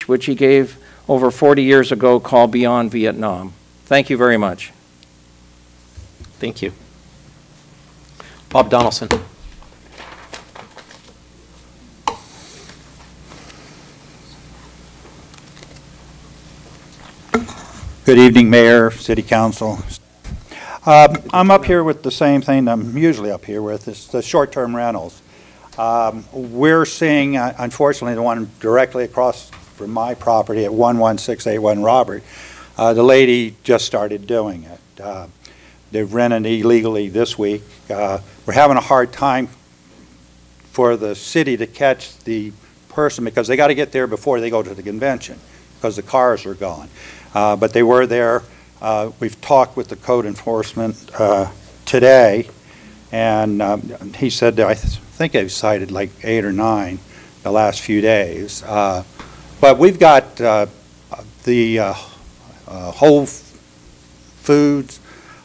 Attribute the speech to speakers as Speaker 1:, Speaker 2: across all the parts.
Speaker 1: which he gave over 40 years ago called Beyond Vietnam. Thank you very much.
Speaker 2: Thank you. Bob Donaldson.
Speaker 3: Good evening, Mayor, City Council. I'm up here with the same thing I'm usually up here with, is the short-term rentals. We're seeing, unfortunately, the one directly across from my property at 11681 Robert, the lady just started doing it. They've rented illegally this week. We're having a hard time for the city to catch the person because they got to get there before they go to the convention because the cars are gone. But they were there. We've talked with the code enforcement today, and he said that I think they've cited like 8 or 9 the last few days. But we've got the Whole Foods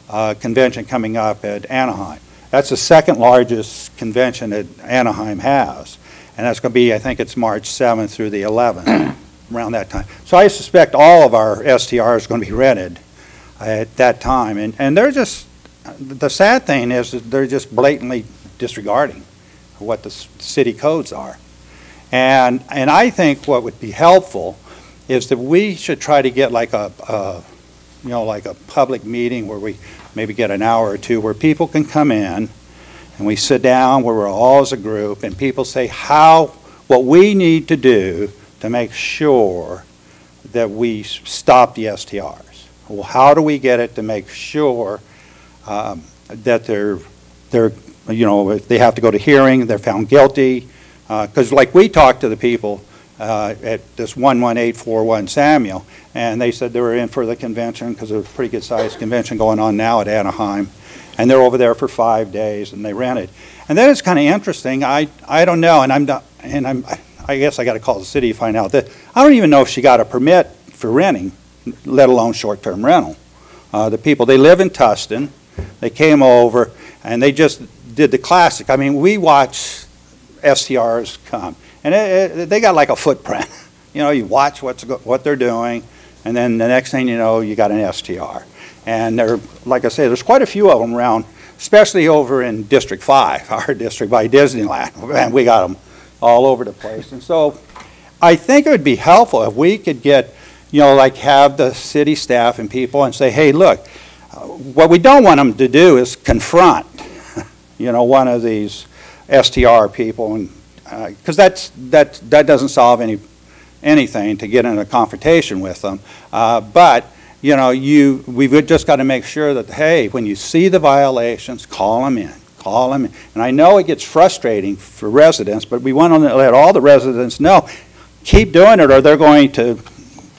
Speaker 3: convention coming up at Anaheim. That's the second largest convention that Anaheim has, and that's going to be, I think it's March 7th through the 11th. Around that time. So I suspect all of our STRs are going to be rented at that time. And they're just, the sad thing is that they're just blatantly disregarding what the city codes are. And I think what would be helpful is that we should try to get like a like a public meeting where we maybe get an hour or two where people can come in and we sit down where we're all as a group and people say what we need to do to make sure that we stop the STRs. Well, how do we get it to make sure that they're if they have to go to hearing, they're found guilty? Because like we talked to the people at this 11841 Samuel, and they said they were in for the convention because there's a pretty good sized convention going on now at Anaheim, and they're over there for 5 days and they rented. And then it's kind of interesting. I don't know, and I guess I got to call the city to find out that I don't even know if she got a permit for renting, let alone short-term rental. The people, they live in Tustin. They came over and they just did the classic. I mean, we watch STRs come, and they got like a footprint. You watch what they're doing, and then the next thing you know, you got an STR. And they're, like I say, there's quite a few of them around, especially over in District 5, our district by Disneyland. And we got them all over the place. And so I think it would be helpful if we could get, like have the city staff and people and say, hey, look, what we don't want them to do is confront, one of these STR people, and because that doesn't solve anything to get in a confrontation with them. But we've just got to make sure that, hey, when you see the violations, call them in. Call them. And I know it gets frustrating for residents, but we want to let all the residents know, keep doing it or they're going to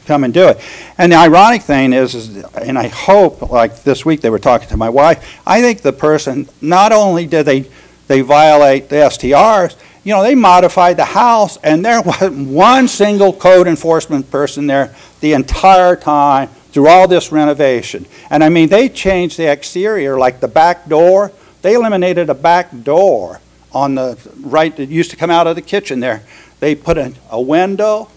Speaker 3: come and do it. And the ironic thing is and I hope, like this week they were talking to my wife, I think the person, not only did they violate the STRs, they modified the house and there wasn't one single code enforcement person there the entire time through all this renovation. And I mean, they changed the exterior, like the back door. They eliminated a back door on the right that used to come out of the kitchen there. They put a window,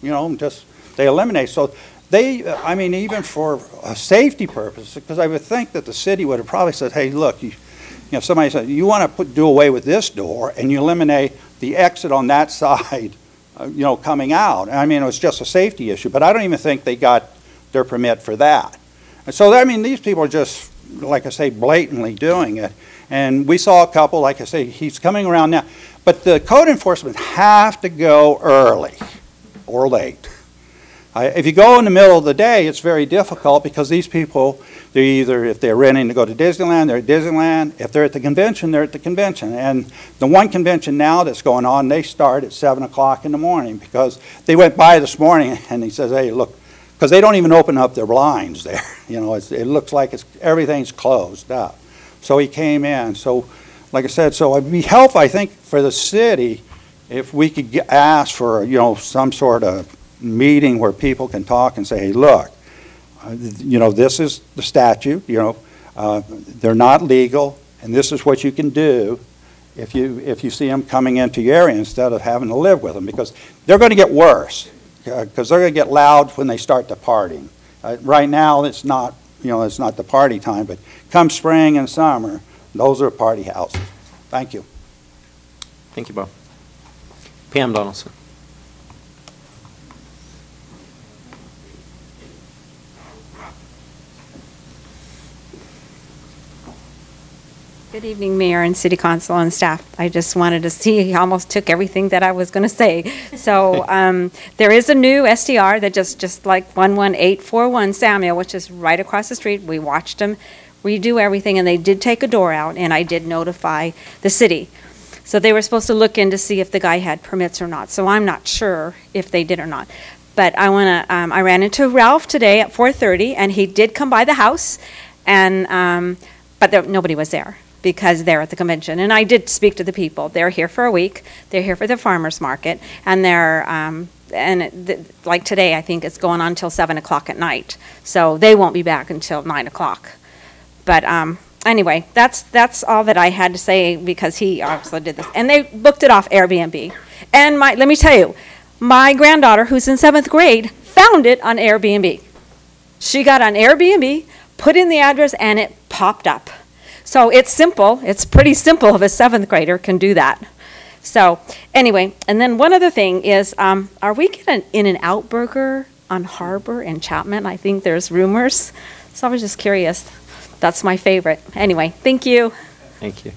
Speaker 3: they eliminate. So they, I mean, even for a safety purpose, because I would think that the city would have probably said, hey, look, if somebody said, you want to do away with this door and you eliminate the exit on that side, coming out. I mean, it was just a safety issue, but I don't even think they got their permit for that. And so, I mean, these people are just, like I say, blatantly doing it. And we saw a couple, like I say, he's coming around now. But the code enforcement have to go early or late. If you go in the middle of the day, it's very difficult because these people, they're either, if they're renting to go to Disneyland, they're at Disneyland. If they're at the convention, they're at the convention. And the one convention now that's going on, they start at 7 o'clock in the morning because they went by this morning and he says, hey, look, because they don't even open up their blinds there. It looks like everything's closed up. So he came in. So, like I said, so it'd be helpful, I think, for the city if we could ask for, some sort of meeting where people can talk and say, hey, look, this is the statute, they're not legal, and this is what you can do if you see them coming into your area instead of having to live with them, because they're going to get worse. because they're going to get loud when they start the partying. Right now, it's not, it's not the party time, but come spring and summer, those are party houses. Thank you.
Speaker 2: Thank you, Bob. Pam Donaldson.
Speaker 4: Good evening, Mayor and City Council and staff. I just wanted to see, he almost took everything that I was going to say. So there is a new SDR that just like 11841 Samuel, which is right across the street. We watched them redo everything, and they did take a door out, and I did notify the city. So they were supposed to look in to see if the guy had permits or not. So I'm not sure if they did or not. But I want to, I ran into Ralph today at 4:30, and he did come by the house, and but nobody was there, because they're at the convention. And I did speak to the people. They're here for a week. They're here for the farmer's market. And like today, I think it's going on until 7 o'clock at night. So they won't be back until 9 o'clock. But anyway, that's all that I had to say, because he also did this. And they booked it off Airbnb. And let me tell you, my granddaughter, who's in 7th grade, found it on Airbnb. She got on Airbnb, put in the address, and it popped up. So it's simple. It's pretty simple if a 7th grader can do that. So anyway, and then one other thing is, are we getting an In-N-Out Burger on Harbor and Chapman? I think there's rumors. So I was just curious. That's my favorite. Anyway, thank you.
Speaker 2: Thank you.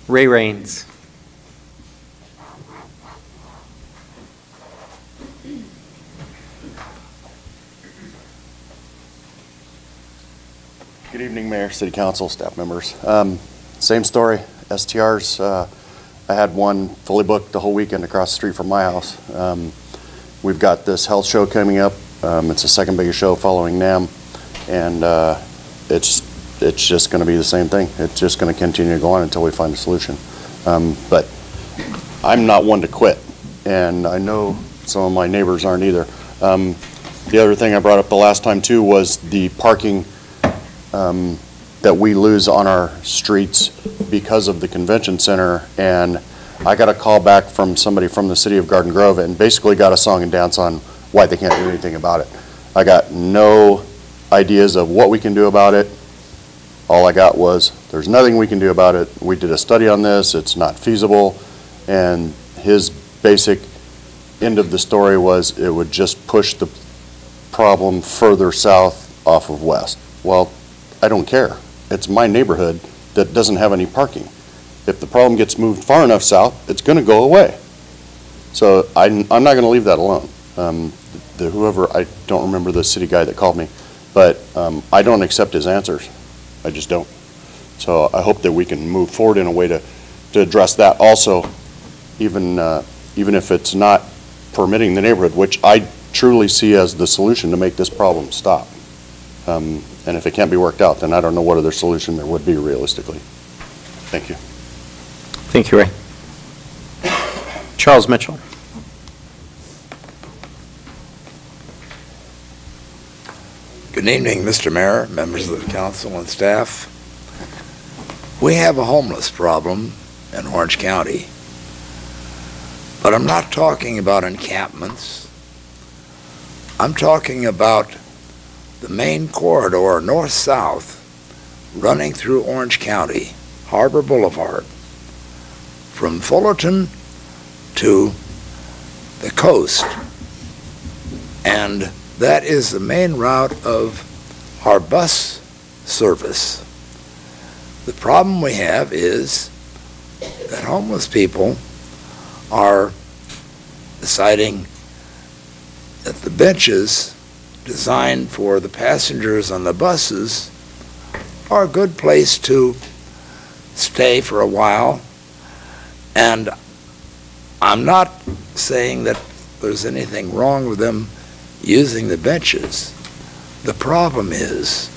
Speaker 2: Ray Raines.
Speaker 5: Good evening, Mayor, City Council, staff members. Same story, STRs. I had one fully booked the whole weekend across the street from my house. We've got this health show coming up. It's the second biggest show following NAM, and it's just going to be the same thing. It's just going to continue to go on until we find a solution. But I'm not one to quit, and I know some of my neighbors aren't either. The other thing I brought up the last time too was the parking that we lose on our streets because of the convention center. And I got a call back from somebody from the city of Garden Grove, and basically got a song and dance on why they can't do anything about it. I got no ideas of what we can do about it. All I got was, there's nothing we can do about it. We did a study on this, it's not feasible. And his basic end of the story was it would just push the problem further south off of west. Well, I don't care. It's my neighborhood that doesn't have any parking. If the problem gets moved far enough south, it's going to go away. So I'm not going to leave that alone. Whoever, I don't remember the city guy that called me, but I don't accept his answers. I just don't. So I hope that we can move forward in a way to address that also, even if it's not permitting the neighborhood, which I truly see as the solution to make this problem stop. And if it can't be worked out, then I don't know what other solution there would be realistically. Thank you.
Speaker 2: Thank you, Ray. Charles Mitchell.
Speaker 6: Good evening, Mr. Mayor, members of the council and staff. We have a homeless problem in Orange County, but I'm not talking about encampments. I'm talking about the main corridor north-south running through Orange County, Harbor Boulevard, from Fullerton to the coast. And that is the main route of our bus service. The problem we have is that homeless people are deciding that the benches designed for the passengers on the buses are a good place to stay for a while. And I'm not saying that there's anything wrong with them using the benches. The problem is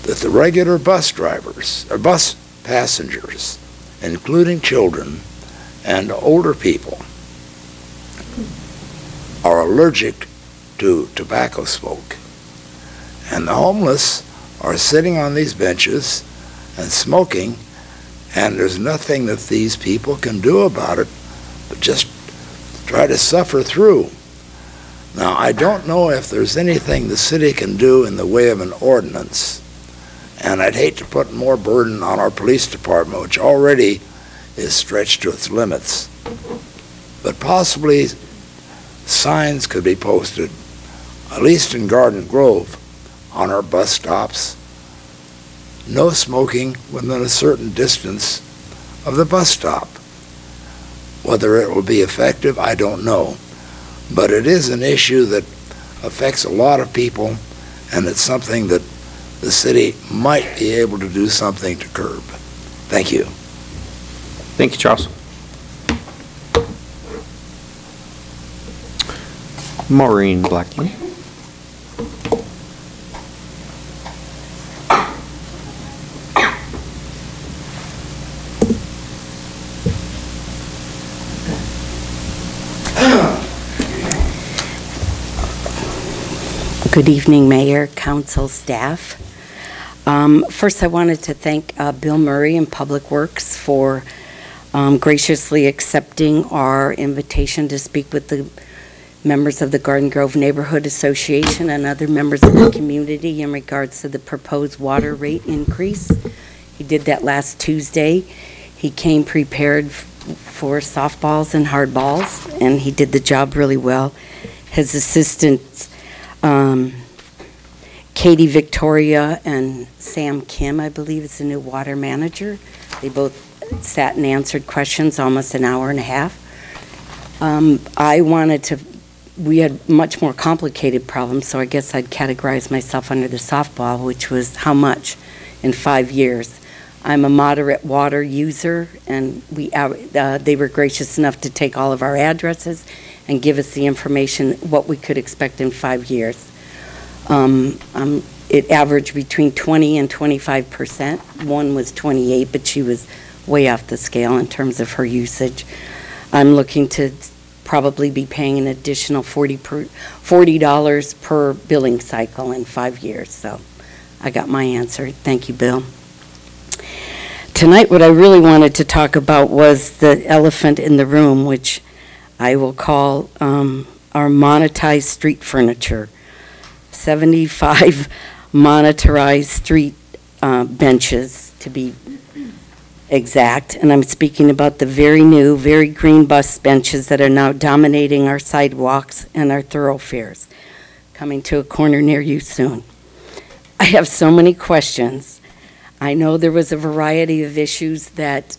Speaker 6: that the regular bus drivers, or bus passengers, including children and older people, are allergic to tobacco smoke. And the homeless are sitting on these benches and smoking, and there's nothing that these people can do about it but just try to suffer through. Now, I don't know if there's anything the city can do in the way of an ordinance, and I'd hate to put more burden on our police department, which already is stretched to its limits. But possibly signs could be posted, at least in Garden Grove, on our bus stops. No smoking within a certain distance of the bus stop. Whether it will be effective, I don't know. But it is an issue that affects a lot of people, and it's something that the city might be able to do something to curb. Thank you.
Speaker 2: Thank you, Charles. Maureen Blackman.
Speaker 7: Good evening, Mayor, Council, staff. First, I wanted to thank Bill Murray and Public Works for graciously accepting our invitation to speak with the members of the Garden Grove Neighborhood Association and other members of the community in regards to the proposed water rate increase. He did that last Tuesday. He came prepared for softballs and hardballs, and he did the job really well. His assistants, Katie Victoria and Sam Kim, I believe, is the new water manager. They both sat and answered questions almost an hour and a half. We had much more complicated problems, so I guess I'd categorize myself under the softball, which was how much in 5 years. I'm a moderate water user, and they were gracious enough to take all of our addresses and give us the information, what we could expect in 5 years. It averaged between 20 and 25%. One was 28, but she was way off the scale in terms of her usage. I'm looking to probably be paying an additional $40 per billing cycle in 5 years. So I got my answer. Thank you, Bill. Tonight, what I really wanted to talk about was the elephant in the room, which I will call our monetized street furniture. 75 monetized street benches, to be exact. And I'm speaking about the very new, very green bus benches that are now dominating our sidewalks and our thoroughfares. Coming to a corner near you soon. I have so many questions. I know there was a variety of issues that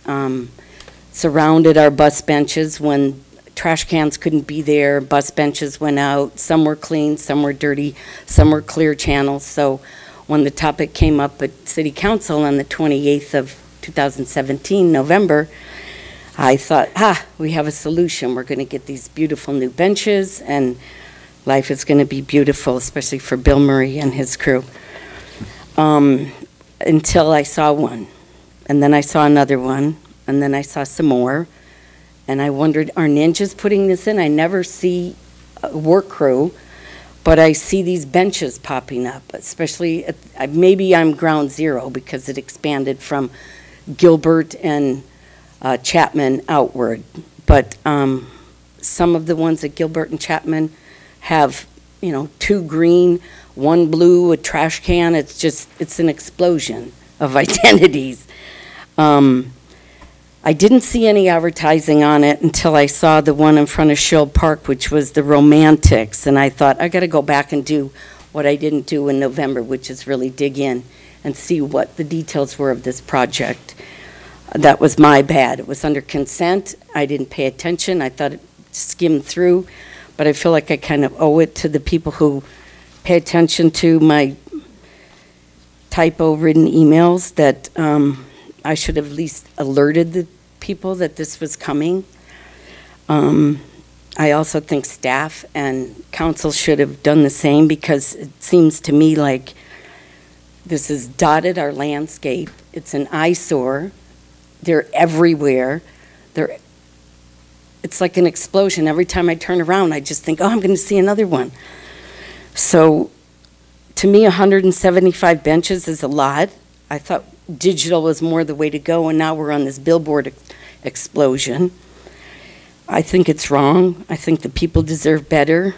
Speaker 7: surrounded our bus benches when trash cans couldn't be there, bus benches went out, some were clean, some were dirty, some were clear channels. So when the topic came up at City Council on the 28th of 2017, November, I thought, we have a solution. We're going to get these beautiful new benches, and life is going to be beautiful, especially for Bill Murray and his crew. Until I saw one, and then I saw another one, and then I saw some more. And I wondered, are ninjas putting this in? I never see a work crew, but I see these benches popping up, especially, maybe I'm ground zero because it expanded from Gilbert and Chapman outward. But some of the ones at Gilbert and Chapman have, 2 green, 1 blue, a trash can. It's an explosion of identities. I didn't see any advertising on it until I saw the one in front of Schill Park, which was the Romantics, and I thought, I got to go back and do what I didn't do in November, which is really dig in and see what the details were of this project. That was my bad. It was under consent. I didn't pay attention. I thought it skimmed through, but I feel like I kind of owe it to the people who pay attention to my typo-ridden emails that I should have at least alerted the people that this was coming. I also think staff and council should have done the same, because it seems to me like this has dotted our landscape. It's an eyesore. They're everywhere. It's like an explosion. Every time I turn around, I just think, I'm going to see another one. So to me, 175 benches is a lot. I thought digital was more the way to go, and now we're on this billboard explosion. I think it's wrong. I think the people deserve better.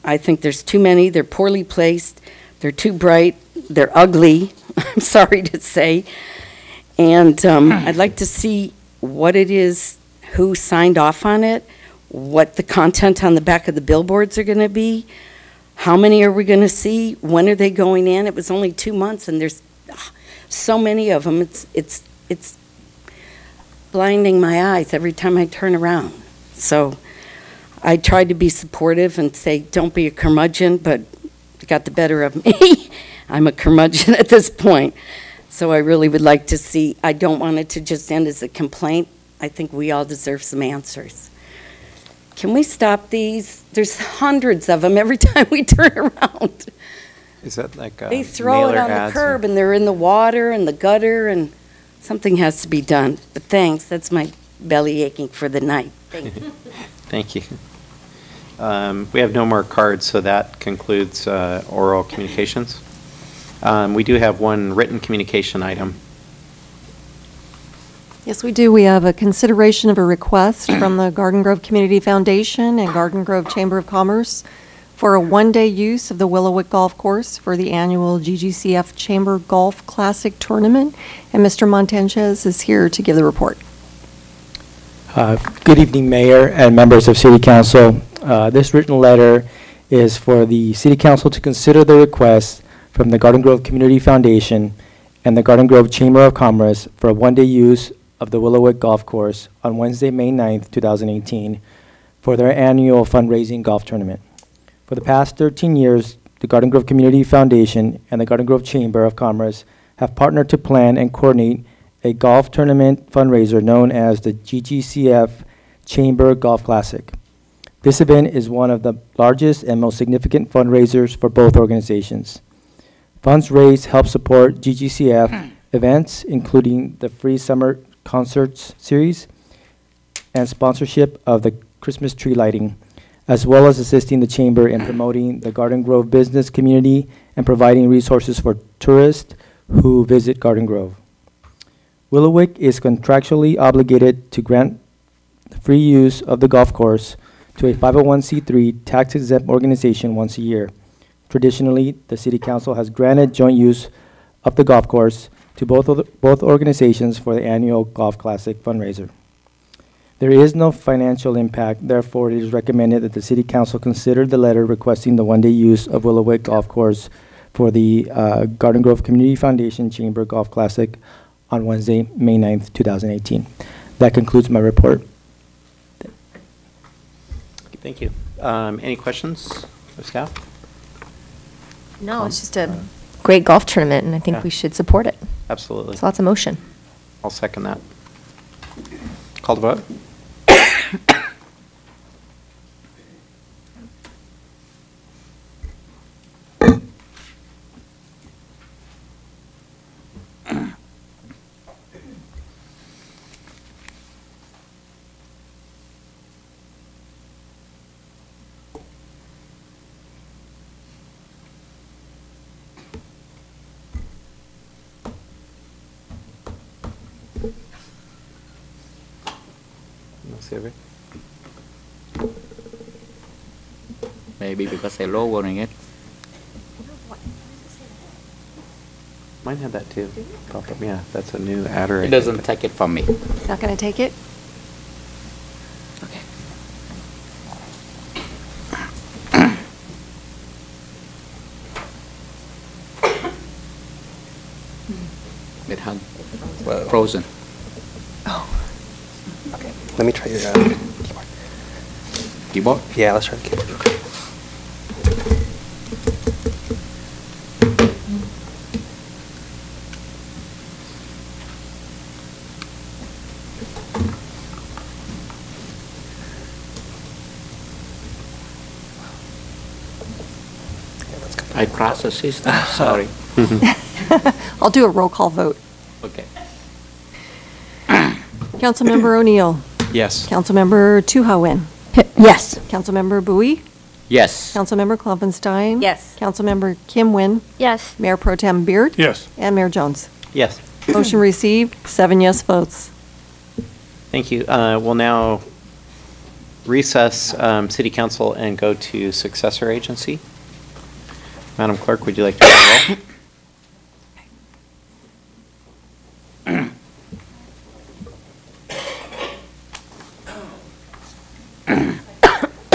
Speaker 7: I think there's too many. They're poorly placed. They're too bright. They're ugly, I'm sorry to say. And I'd like to see what it is, who signed off on it, what the content on the back of the billboards are going to be, how many are we going to see, when are they going in? It was only 2 months, and there's so many of them. It's blinding my eyes every time I turn around. So I tried to be supportive and say, don't be a curmudgeon, but it got the better of me. I'm a curmudgeon at this point. So I really would like to see, I don't want it to just end as a complaint. I think we all deserve some answers. Can we stop these? There's hundreds of them every time we turn around.
Speaker 2: Is that like
Speaker 7: They throw it on the curb and they're in the water and the gutter, and something has to be done. But thanks, that's my belly aching for the night. Thank you.
Speaker 2: Thank you. We have no more cards, so that concludes oral communications. We do have one written communication item.
Speaker 8: Yes, we do. We have a consideration of a request from the Garden Grove Community Foundation and Garden Grove Chamber of Commerce for a one-day use of the Willowick Golf Course for the annual GGCF Chamber Golf Classic Tournament. And Mr. Montanchez is here to give the report.
Speaker 9: Good evening, Mayor and members of City Council. This written letter is for the City Council to consider the request from the Garden Grove Community Foundation and the Garden Grove Chamber of Commerce for a one-day use of the Willowick Golf Course on Wednesday, May 9th, 2018, for their annual fundraising golf tournament. For the past 13 years, the Garden Grove Community Foundation and the Garden Grove Chamber of Commerce have partnered to plan and coordinate a golf tournament fundraiser known as the GGCF Chamber Golf Classic. This event is one of the largest and most significant fundraisers for both organizations. Funds raised help support GGCF events, including the free summer concerts series and sponsorship of the Christmas tree lighting, as well as assisting the Chamber in promoting the Garden Grove business community and providing resources for tourists who visit Garden Grove. Willowick is contractually obligated to grant free use of the golf course to a 501c3 tax-exempt organization once a year. Traditionally, the City Council has granted joint use of the golf course to both organizations for the annual Golf Classic fundraiser. There is no financial impact, therefore it is recommended that the City Council consider the letter requesting the one-day use of Willowick Golf Course for the Garden Grove Community Foundation Chamber Golf Classic on Wednesday, May 9th, 2018. That concludes my report.
Speaker 2: Thank you. Any questions of staff?
Speaker 10: No, it's just a great golf tournament, and I think
Speaker 2: Yeah.
Speaker 10: we should support it.
Speaker 2: Absolutely.
Speaker 10: It's lots of motion.
Speaker 2: I'll second that. Call the vote. Sylvia?
Speaker 11: Maybe because they're lowering it.
Speaker 2: Mine had that too. Pop up. Yeah, that's a new adder.
Speaker 11: It doesn't take it from me.
Speaker 8: Not going to take it? Okay.
Speaker 11: It hung frozen.
Speaker 12: Let me try your keyboard.
Speaker 11: Keyboard?
Speaker 12: Yeah, let's try the keyboard.
Speaker 11: I process system, sorry.
Speaker 8: I'll do a roll call vote.
Speaker 11: Okay.
Speaker 8: Councilmember O'Neill.
Speaker 2: Yes.
Speaker 8: Councilmember Tuhawin.
Speaker 10: Yes.
Speaker 8: Councilmember Bowie.
Speaker 11: Yes.
Speaker 8: Councilmember Klopfenstein.
Speaker 10: Yes.
Speaker 8: Councilmember Kim Wynn.
Speaker 10: Yes.
Speaker 8: Mayor Pro Tem Beard.
Speaker 3: Yes.
Speaker 8: And Mayor Jones.
Speaker 2: Yes.
Speaker 8: Motion received, 7 yes votes.
Speaker 2: Thank you. We'll now recess city council and go to successor agency. Madam Clerk, would you like to call the roll?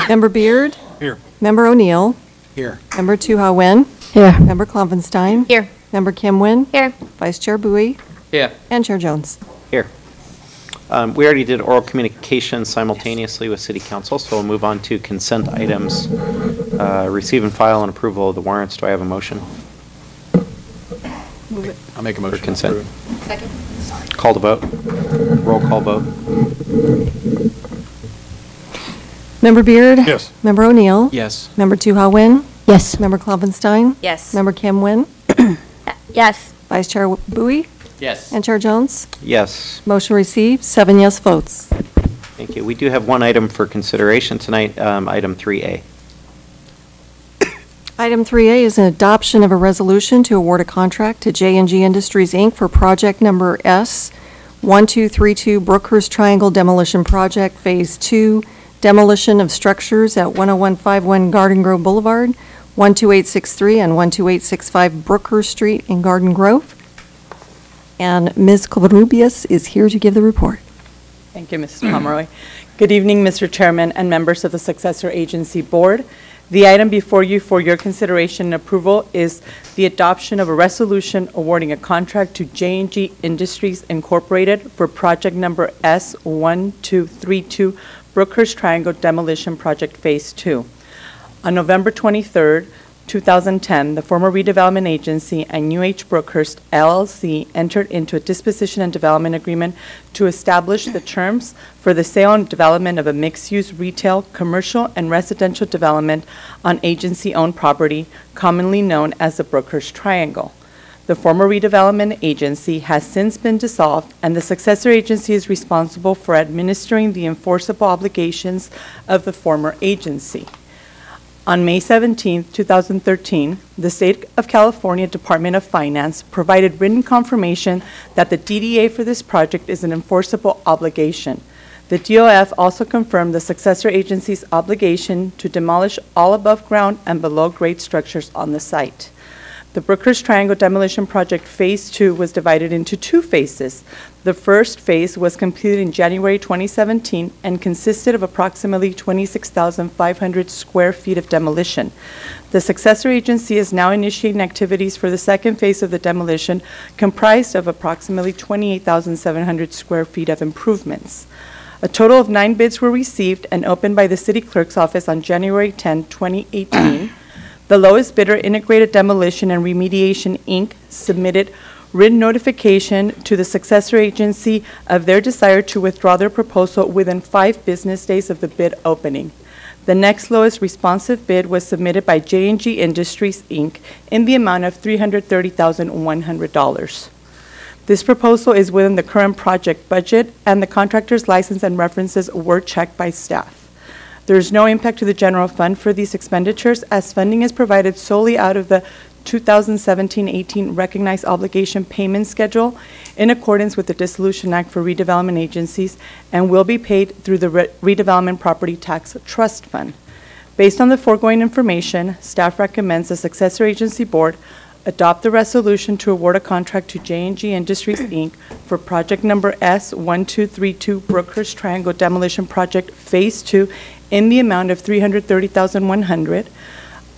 Speaker 8: Member Beard?
Speaker 12: Here.
Speaker 8: Member O'Neill?
Speaker 12: Here.
Speaker 8: Member Tu-Ha Wen?
Speaker 10: Here.
Speaker 8: Member Klopfenstein?
Speaker 10: Here.
Speaker 8: Member Kim Wen?
Speaker 10: Here.
Speaker 8: Vice Chair Bowie?
Speaker 11: Yeah.
Speaker 8: And Chair Jones.
Speaker 2: Here. We already did oral communication simultaneously with city council, so we'll move on to consent items. Receive and file and approval of the warrants. Do I have a motion?
Speaker 12: I'll make a
Speaker 2: For
Speaker 12: motion.
Speaker 2: consent. Call to vote. Roll call vote.
Speaker 8: Member Beard?
Speaker 12: Yes.
Speaker 8: Member O'Neill?
Speaker 12: Yes.
Speaker 8: Member Tu-Ha Wen?
Speaker 10: Yes.
Speaker 8: Member Klopfenstein?
Speaker 10: Yes.
Speaker 8: Member Kim Wen?
Speaker 10: Yes.
Speaker 8: Vice Chair Bowie?
Speaker 11: Yes.
Speaker 8: And Chair Jones?
Speaker 2: Yes.
Speaker 8: Motion received, 7 yes votes.
Speaker 2: Thank you. We do have one item for consideration tonight, item 3A.
Speaker 8: Item 3A is an adoption of a resolution to award a contract to J&G Industries, Inc. for project number S1232 Brookhurst Triangle Demolition Project Phase 2, demolition of structures at 10151 Garden Grove Boulevard, 12863 and 12865 Brookhurst Street in Garden Grove. And Ms. Covarrubias is here to give the report.
Speaker 13: Thank you, Mrs. Pomeroy. Good evening, Mr. Chairman and members of the Successor Agency Board. The item before you for your consideration and approval is the adoption of a resolution awarding a contract to J&G Industries Incorporated for project number S1232 Brookhurst Triangle Demolition Project Phase 2. On November 23rd, 2010, the former redevelopment agency and UH Brookhurst LLC entered into a disposition and development agreement to establish the terms for the sale and development of a mixed-use retail, commercial, and residential development on agency-owned property, commonly known as the Brookhurst Triangle. The former redevelopment agency has since been dissolved, and the successor agency is responsible for administering the enforceable obligations of the former agency. On May 17, 2013, the State of California Department of Finance provided written confirmation that the DDA for this project is an enforceable obligation. The DOF also confirmed the successor agency's obligation to demolish all above-ground and below-grade structures on the site. The Brookhurst Triangle Demolition Project Phase 2 was divided into two phases. The first phase was completed in January 2017 and consisted of approximately 26,500 square feet of demolition. The successor agency is now initiating activities for the second phase of the demolition, comprised of approximately 28,700 square feet of improvements. A total of 9 bids were received and opened by the City Clerk's Office on January 10, 2018. The lowest bidder, Integrated Demolition and Remediation, Inc., submitted written notification to the successor agency of their desire to withdraw their proposal within 5 business days of the bid opening. The next lowest responsive bid was submitted by J&G Industries, Inc., in the amount of $330,100. This proposal is within the current project budget, and the contractor's license and references were checked by staff. There is no impact to the general fund for these expenditures, as funding is provided solely out of the 2017-18 Recognized Obligation Payment Schedule in accordance with the Dissolution Act for Redevelopment Agencies and will be paid through the Redevelopment Property Tax Trust Fund. Based on the foregoing information, staff recommends the Successor Agency Board adopt the resolution to award a contract to J&G Industries, Inc. for project number S1232 Brookhurst Triangle Demolition Project Phase 2 in the amount of $330,100.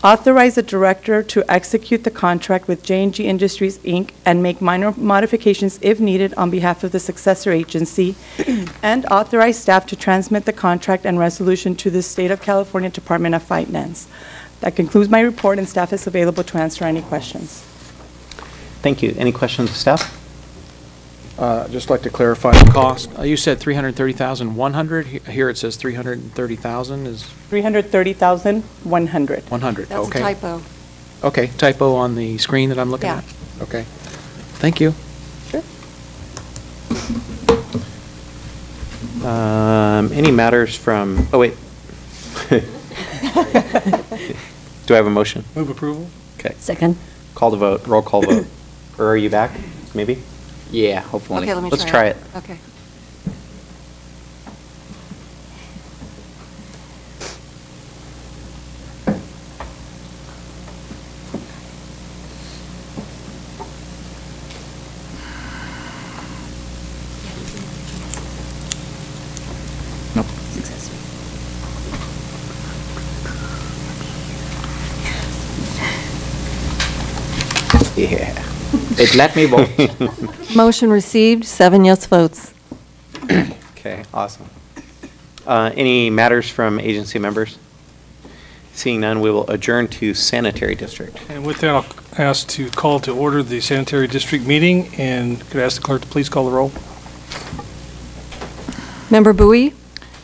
Speaker 13: Authorize the director to execute the contract with J&G Industries, Inc. and make minor modifications if needed on behalf of the successor agency, and authorize staff to transmit the contract and resolution to the State of California Department of Finance. That concludes my report, and staff is available to answer any questions.
Speaker 2: Thank you. Any questions of staff?
Speaker 12: Just like to clarify the cost. You said $330,100. Here it says $330,000 is
Speaker 13: $330,100.
Speaker 12: 100.
Speaker 8: That's
Speaker 12: Okay.
Speaker 8: a typo.
Speaker 12: Okay, typo on the screen that I'm looking
Speaker 8: Yeah.
Speaker 12: at? Okay. Thank you.
Speaker 13: Sure.
Speaker 2: Any matters from, oh, wait. Do I have a motion?
Speaker 12: Move approval.
Speaker 2: Okay.
Speaker 7: Second.
Speaker 2: Call to vote, roll call vote. Or are you back, maybe?
Speaker 11: Yeah, hopefully.
Speaker 8: Okay, let me
Speaker 2: Let's try it.
Speaker 8: Okay.
Speaker 2: Yeah.
Speaker 11: It let me vote.
Speaker 8: Motion received, 7 yes votes.
Speaker 2: Okay, awesome. Any matters from agency members? Seeing none, we will adjourn to sanitary district.
Speaker 14: And with that, I'll ask to call to order the sanitary district meeting, and could I ask the clerk to please call the roll?
Speaker 8: Member Bowie?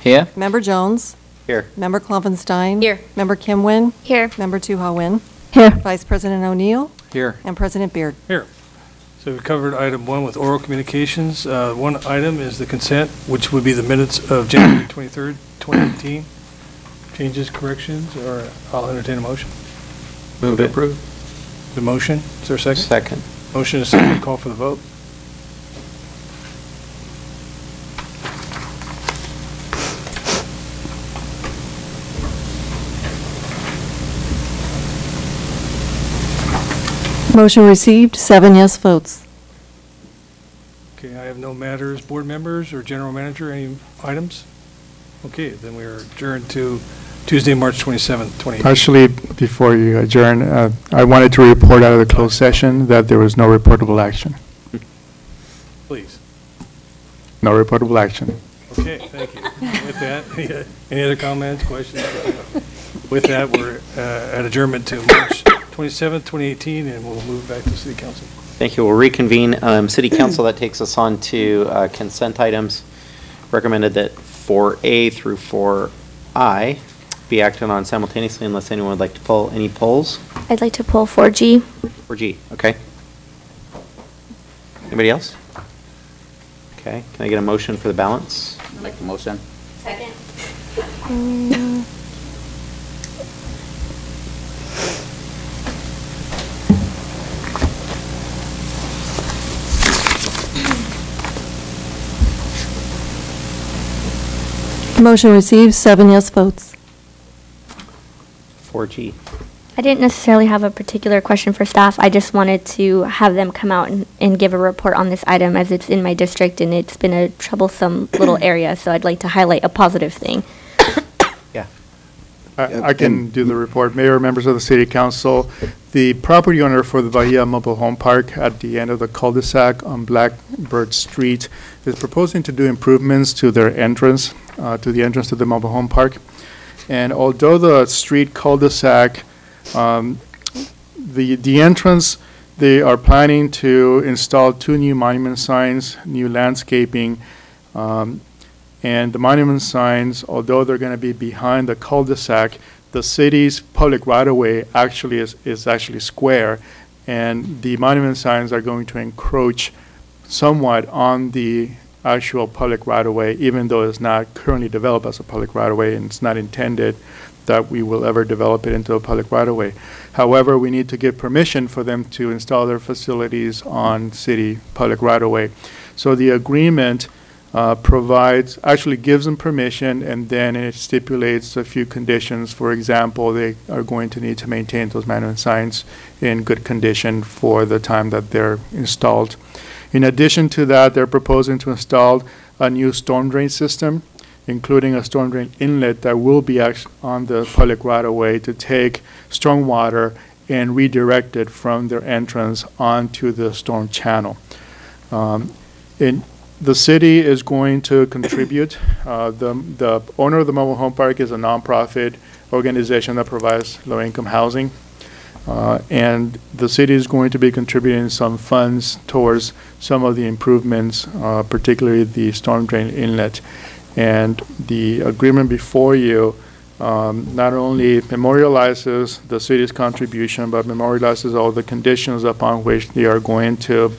Speaker 11: Here?
Speaker 8: Member Jones?
Speaker 2: Here.
Speaker 8: Member Klopfenstein?
Speaker 10: Here.
Speaker 8: Member Kim Wynn?
Speaker 10: Here.
Speaker 8: Member Tu-Ha Nguyen?
Speaker 10: Here.
Speaker 8: Vice President O'Neill?
Speaker 12: Here.
Speaker 8: And President Beard.
Speaker 14: Here. So we covered item 1 with oral communications. One item is the consent, which would be the minutes of January 23rd, 2018. Changes, corrections, or I'll entertain a motion.
Speaker 2: Move
Speaker 14: to
Speaker 2: it.
Speaker 14: approve. The motion, is there a second?
Speaker 2: Second.
Speaker 14: Motion is second, call for the vote.
Speaker 8: Motion received, 7 yes votes.
Speaker 14: Okay, I have no matters. Board members or general manager, any items? Okay, then we are adjourned to Tuesday, March 27th, 2018.
Speaker 15: Actually, before you adjourn, I wanted to report out of the closed session that there was no reportable action.
Speaker 14: Please.
Speaker 15: No reportable action.
Speaker 14: Okay, thank you. With that, any other comments, questions? With that, we're at adjournment to March 27th, 2018, and we'll move back to City Council.
Speaker 2: Thank you. We'll reconvene. City Council, that takes us on to consent items. Recommended that 4A through 4I be acted on simultaneously unless anyone would like to pull any polls.
Speaker 10: I'd like to pull 4G.
Speaker 2: 4G, okay. Anybody else? Okay, can I get a motion for the balance?
Speaker 11: Make a motion.
Speaker 10: Second.
Speaker 8: Motion received, 7 yes votes.
Speaker 2: 4G.
Speaker 10: I didn't necessarily have a particular question for staff. I just wanted to have them come out and give a report on this item as it's in my district and it's been a troublesome little area, so I'd like to highlight a positive thing.
Speaker 2: Yeah.
Speaker 15: I can do the report. Mayor, members of the City Council, the property owner for the Bahia Mobile Home Park at the end of the cul-de-sac on Blackbird Street is proposing to do improvements to their entrance, to the entrance to the mobile home park. And although the street cul-de-sac, the entrance, they are planning to install 2 new monument signs, new landscaping, and the monument signs, although they're going to be behind the cul-de-sac, the city's public right-of-way actually is actually square, and the monument signs are going to encroach somewhat on the actual public right-of-way, even though it's not currently developed as a public right-of-way, and it's not intended that we will ever develop it into a public right-of-way. However, we need to give permission for them to install their facilities on city public right-of-way. So the agreement actually gives them permission, and then it stipulates a few conditions. For example, they are going to need to maintain those monument signs in good condition for the time that they're installed. In addition to that, they're proposing to install a new storm drain system, including a storm drain inlet that will be on the public right-of-way to take storm water and redirect it from their entrance onto the storm channel. The city is going to contribute. The owner of the mobile home park is a nonprofit organization that provides low-income housing. And the city is going to be contributing some funds towards some of the improvements, particularly the storm drain inlet. And the agreement before you not only memorializes the city's contribution, but memorializes all the conditions upon which they are going to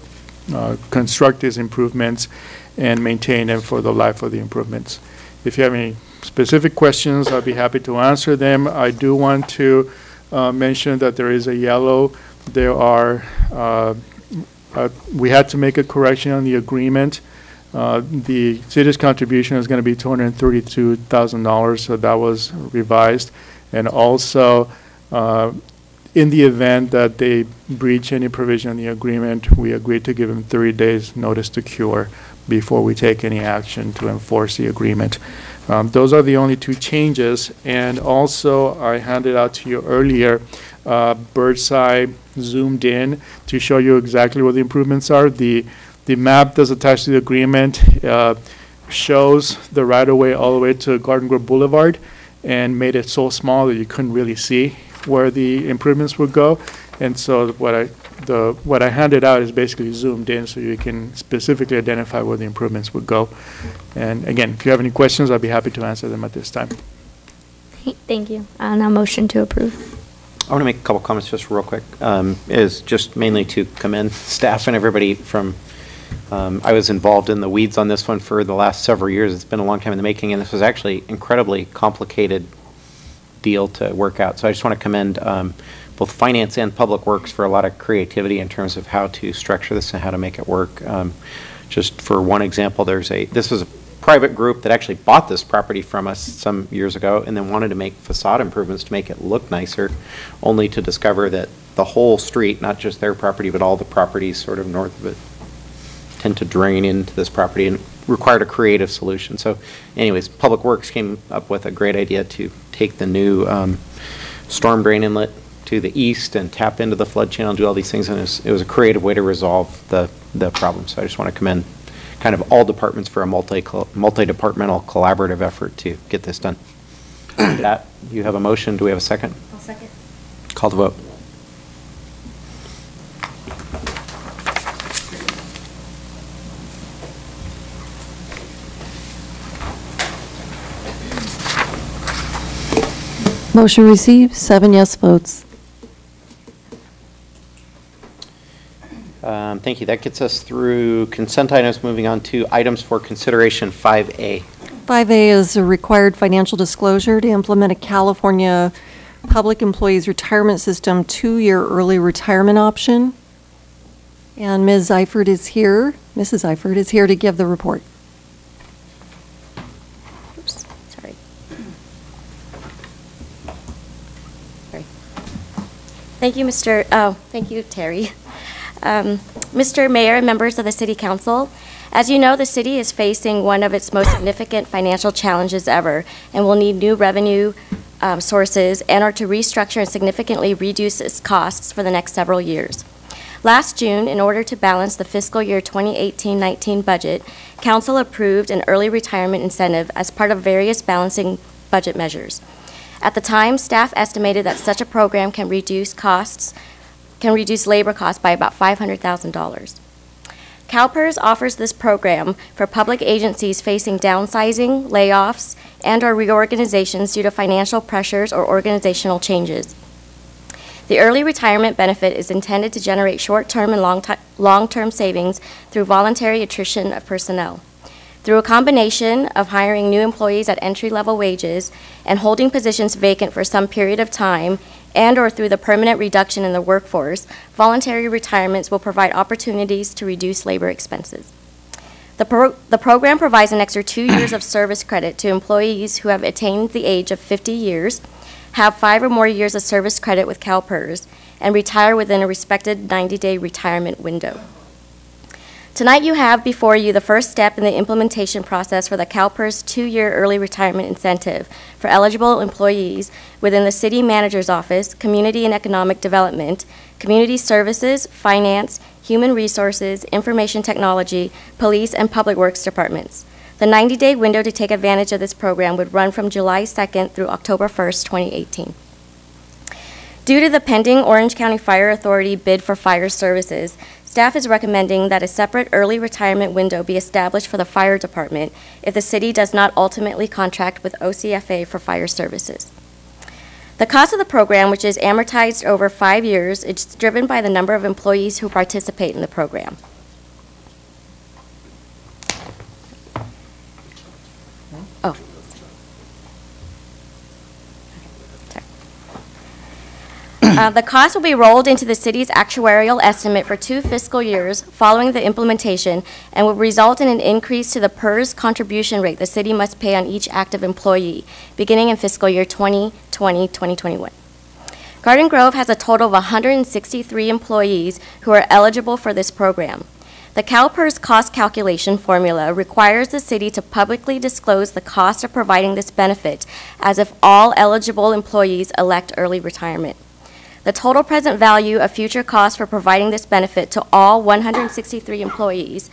Speaker 15: construct these improvements and maintain them for the life of the improvements. If you have any specific questions, I'll be happy to answer them. I do want to mention that there is a yellow. There are, we had to make a correction on the agreement. The city's contribution is going to be $232,000, so that was revised. And also, in the event that they breach any provision in the agreement, we agreed to give them 30 days notice to cure before we take any action to enforce the agreement. Those are the only 2 changes. And also, I handed out to you earlier bird's eye zoomed in to show you exactly what the improvements are. The map that's attached to the agreement shows the right-of-way all the way to Garden Grove Boulevard and made it so small that you couldn't really see where the improvements would go. And so what I handed out is basically zoomed in so you can specifically identify where the improvements would go. And again, if you have any questions, I'd be happy to answer them at this time.
Speaker 10: Thank you. I'll now motion to approve.
Speaker 2: I want to make a couple comments just real quick. Is just mainly to commend staff and everybody from, I was involved in the weeds on this one for the last several years. It's been a long time in the making, and this was actually incredibly complicated deal to work out. So I just want to commend both finance and public works for a lot of creativity in terms of how to structure this and how to make it work. Just for one example, this was a private group that actually bought this property from us some years ago and then wanted to make facade improvements to make it look nicer, only to discover that the whole street, not just their property, but all the properties sort of north of it, tend to drain into this property and required a creative solution. So anyways, Public Works came up with a great idea to take the new storm drain inlet to the east and tap into the flood channel and do all these things, and it was a creative way to resolve the problem. So I just want to commend kind of all departments for a multi-departmental collaborative effort to get this done. With that, you have a motion. Do we have a second?
Speaker 10: I'll second.
Speaker 2: Call the vote.
Speaker 8: Motion received, 7 yes votes.
Speaker 2: Thank you. That gets us through consent items. Moving on to items for consideration 5A.
Speaker 8: 5A is a required financial disclosure to implement a California Public Employees Retirement System 2-year early retirement option. And Ms. Eifert is here. Mrs. Eifert is here to give the report.
Speaker 10: Oops, sorry. Thank you, thank you, Terry. Mr. Mayor and members of the City Council, as you know, the city is facing one of its most significant financial challenges ever and will need new revenue sources and or to restructure and significantly reduce its costs for the next several years. Last June, in order to balance the fiscal year 2018-19 budget, Council approved an early retirement incentive as part of various balancing budget measures. At the time, staff estimated that such a program can reduce labor costs by about $500,000. CalPERS offers this program for public agencies facing downsizing, layoffs, and or reorganizations due to financial pressures or organizational changes. The early retirement benefit is intended to generate short-term and long-term savings through voluntary attrition of personnel. Through a combination of hiring new employees at entry-level wages and holding positions vacant for some period of time, and or through the permanent reduction in the workforce, voluntary retirements will provide opportunities to reduce labor expenses. The program provides an extra 2 years of service credit to employees who have attained the age of 50 years, have 5 or more years of service credit with CalPERS, and retire within a respected 90-day retirement window. Tonight you have before you the first step in the implementation process for the CalPERS 2-year early retirement incentive for eligible employees within the City Manager's Office, Community and Economic Development, Community Services, Finance, Human Resources, Information Technology, Police, and Public Works Departments. The 90-day window to take advantage of this program would run from July 2nd through October 1st, 2018. Due to the pending Orange County Fire Authority bid for fire services, staff is recommending that a separate early retirement window be established for the fire department if the city does not ultimately contract with OCFA for fire services. The cost of the program, which is amortized over 5 years, is driven by the number of employees who participate in the program. Oh. The cost will be rolled into the city's actuarial estimate for 2 fiscal years following the implementation and will result in an increase to the PERS contribution rate the city must pay on each active employee, beginning in fiscal year 2020-2021. Garden Grove has a total of 163 employees who are eligible for this program. The CalPERS cost calculation formula requires the city to publicly disclose the cost of providing this benefit as if all eligible employees elect early retirement.
Speaker 16: The total present value of future costs for providing this benefit to all 163 employees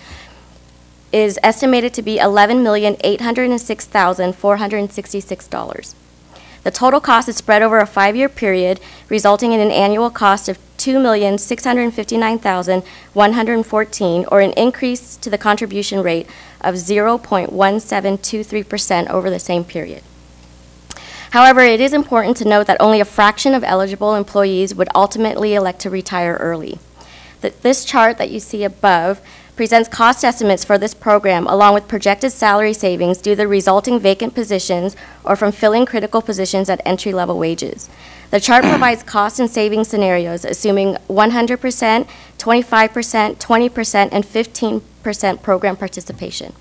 Speaker 16: is estimated to be $11,806,466. The total cost is spread over a 5-year period, resulting in an annual cost of $2,659,114, or an increase to the contribution rate of 0.1723% over the same period. However, it is important to note that only a fraction of eligible employees would ultimately elect to retire early. This chart that you see above presents cost estimates for this program along with projected salary savings due to the resulting vacant positions or from filling critical positions at entry-level wages. The chart provides cost and savings scenarios assuming 100%, 25%, 20%, and 15% program participation.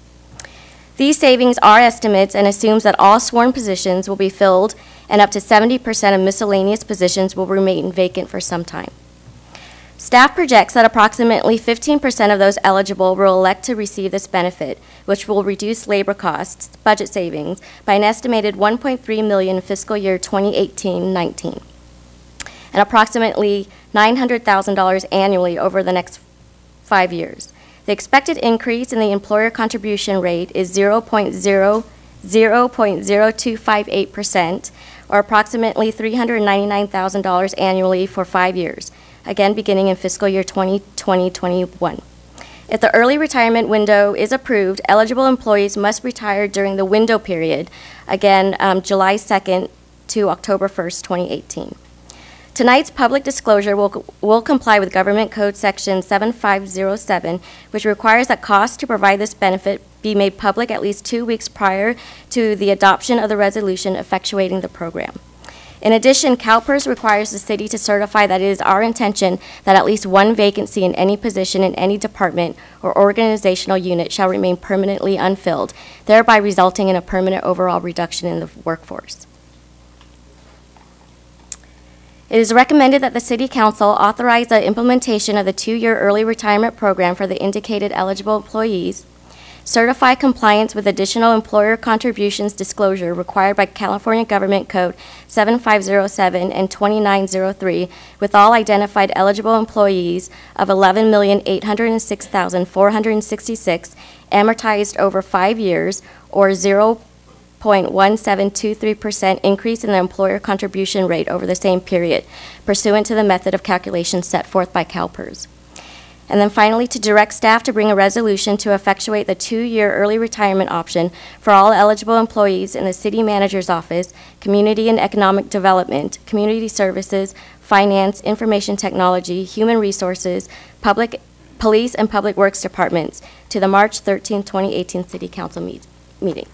Speaker 16: These savings are estimates and assumes that all sworn positions will be filled and up to 70% of miscellaneous positions will remain vacant for some time. Staff projects that approximately 15% of those eligible will elect to receive this benefit, which will reduce labor costs, budget savings, by an estimated $1.3 million in fiscal year 2018-19, and approximately $900,000 annually over the next 5 years. The expected increase in the employer contribution rate is 0.0258%, or approximately $399,000 annually for 5 years, again beginning in fiscal year 2020-21. If the early retirement window is approved, eligible employees must retire during the window period, again July 2nd to October 1st, 2018. Tonight's public disclosure will comply with Government Code Section 7507, which requires that costs to provide this benefit be made public at least 2 weeks prior to the adoption of the resolution effectuating the program. In addition, CalPERS requires the city to certify that it is our intention that at least one vacancy in any position in any department or organizational unit shall remain permanently unfilled, thereby resulting in a permanent overall reduction in the workforce. It is recommended that the City Council authorize the implementation of the 2-year early retirement program for the indicated eligible employees, certify compliance with additional employer contributions disclosure required by California Government Code 7507 and 2903 with all identified eligible employees of 11,806,466 amortized over 5 years, or 0.1723% increase in the employer contribution rate over the same period, pursuant to the method of calculation set forth by CalPERS. And then finally, to direct staff to bring a resolution to effectuate the 2-year early retirement option for all eligible employees in the City Manager's Office, Community and Economic Development, Community Services, Finance, Information Technology, Human Resources, Police, and Public Works Departments to the March 13, 2018 City Council meeting.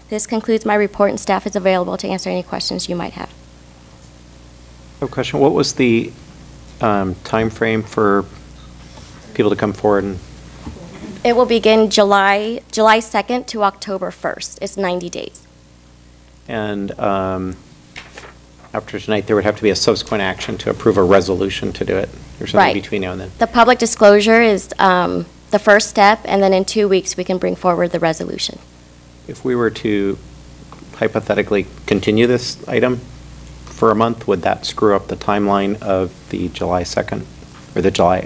Speaker 16: This concludes my report, and staff is available to answer any questions you might have.
Speaker 2: I have a question. What was the time frame for people to come forward? And
Speaker 16: it will begin July 2nd to October 1st. It's 90 days.
Speaker 2: And after tonight, there would have to be a subsequent action to approve a resolution to do it, or something
Speaker 16: Right.
Speaker 2: between now and then.
Speaker 16: The public disclosure is the first step, and then in 2 weeks, we can bring forward the resolution.
Speaker 2: If we were to hypothetically continue this item for a month, would that screw up the timeline of the July 2nd? Or the July?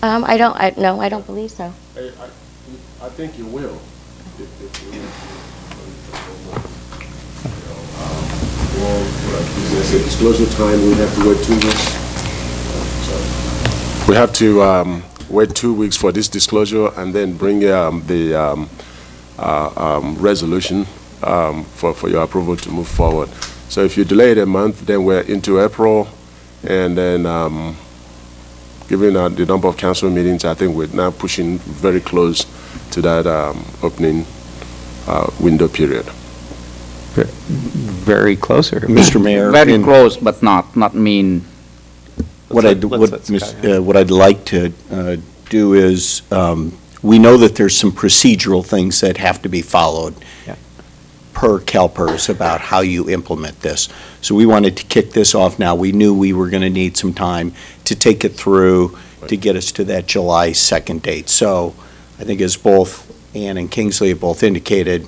Speaker 16: I don't believe so.
Speaker 17: I think you will. Disclosure time, we have to wait 2 weeks. We have to wait 2 weeks for this disclosure and then bring the resolution for your approval to move forward. So if you delay it a month, then we're into April, and then given the number of council meetings, I think we're now pushing very close to that opening window period.
Speaker 2: Very close, or
Speaker 11: Mr. Mayor, very close, but not mean.
Speaker 18: What I'd like to do is, we know that there's some procedural things that have to be followed per CalPERS about how you implement this. So we wanted to kick this off now. We knew we were going to need some time to take it through to get us to that July 2nd date. So I think as both Ann and Kingsley have both indicated,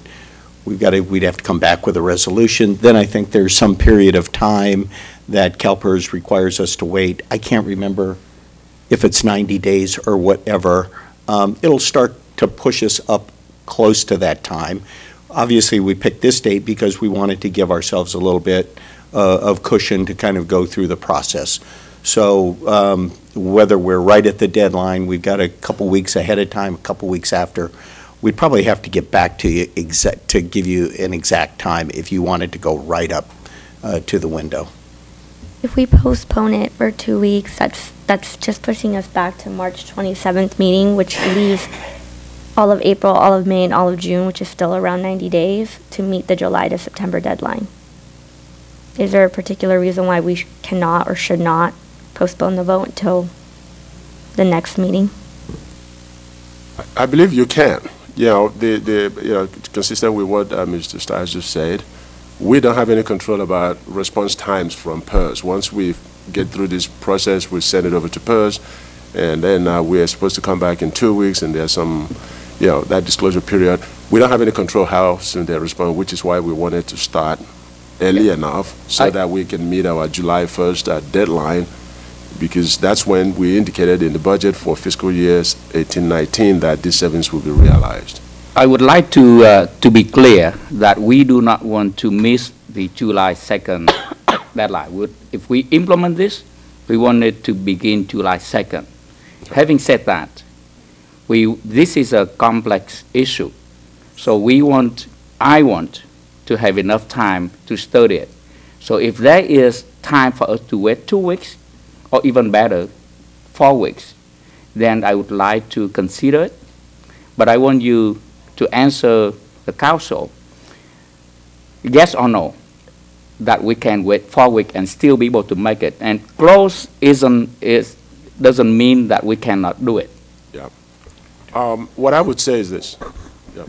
Speaker 18: we'd have to come back with a resolution. Then I think there's some period of time that CalPERS requires us to wait. I can't remember if it's 90 days or whatever. It'll start to push us up close to that time. Obviously, we picked this date because we wanted to give ourselves a little bit of cushion to kind of go through the process. So whether we're right at the deadline, we've got a couple weeks ahead of time, a couple weeks after, we'd probably have to get back to you to give you an exact time if you wanted to go right up to the window.
Speaker 10: If we postpone it for 2 weeks, that's just pushing us back to March 27th meeting, which leaves all of April, all of May, and all of June, which is still around 90 days, to meet the July to September deadline. Is there a particular reason why we cannot or should not postpone the vote until the next meeting?
Speaker 17: I believe you can. You know, consistent with what Mr. Stiles just said, we don't have any control about response times from PERS. Once we get through this process, we send it over to PERS, and then we're supposed to come back in 2 weeks, and there's some, that disclosure period. We don't have any control how soon they respond, which is why we wanted to start early enough so that we can meet our July 1st deadline, because that's when we indicated in the budget for fiscal years 18-19 that these savings will be realized.
Speaker 11: I would like to be clear that we do not want to miss the July 2nd deadline. If we implement this, we want it to begin July 2nd. Having said that, this is a complex issue, so I want to have enough time to study it. So if there is time for us to wait 2 weeks, or even better, 4 weeks, then I would like to consider it. But I want you to answer the council, yes or no, that we can wait 4 weeks and still be able to make it. And close doesn't mean that we cannot do it.
Speaker 17: Yeah. What I would say is this. Yeah.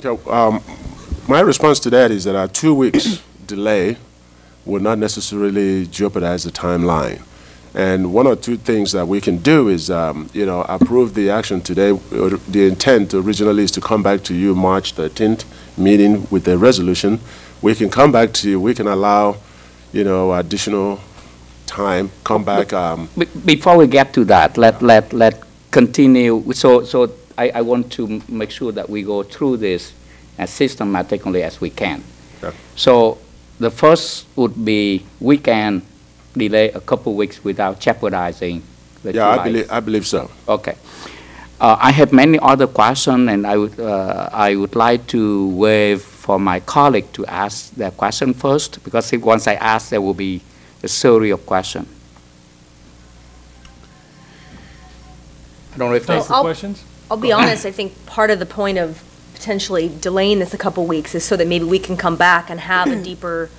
Speaker 17: Okay, my response to that is that a 2 weeks delay would not necessarily jeopardize the timeline. And one or two things that we can do is, approve the action today. The intent originally is to come back to you March 13th meeting with a resolution. We can come back to you. We can allow, additional time. Come back.
Speaker 11: Before we get to that, let continue. So I want to make sure that we go through this as systematically as we can.
Speaker 17: Okay.
Speaker 11: So the first would be we can delay a couple weeks without jeopardizing the July.
Speaker 17: I believe so.
Speaker 11: Okay. I have many other questions, and I would like to wait for my colleague to ask their question first, because once I ask, there will be a series of questions. I don't know if
Speaker 14: Thanks for questions.
Speaker 19: I'll be honest, I think part of the point of potentially delaying this a couple weeks is so that maybe we can come back and have a deeper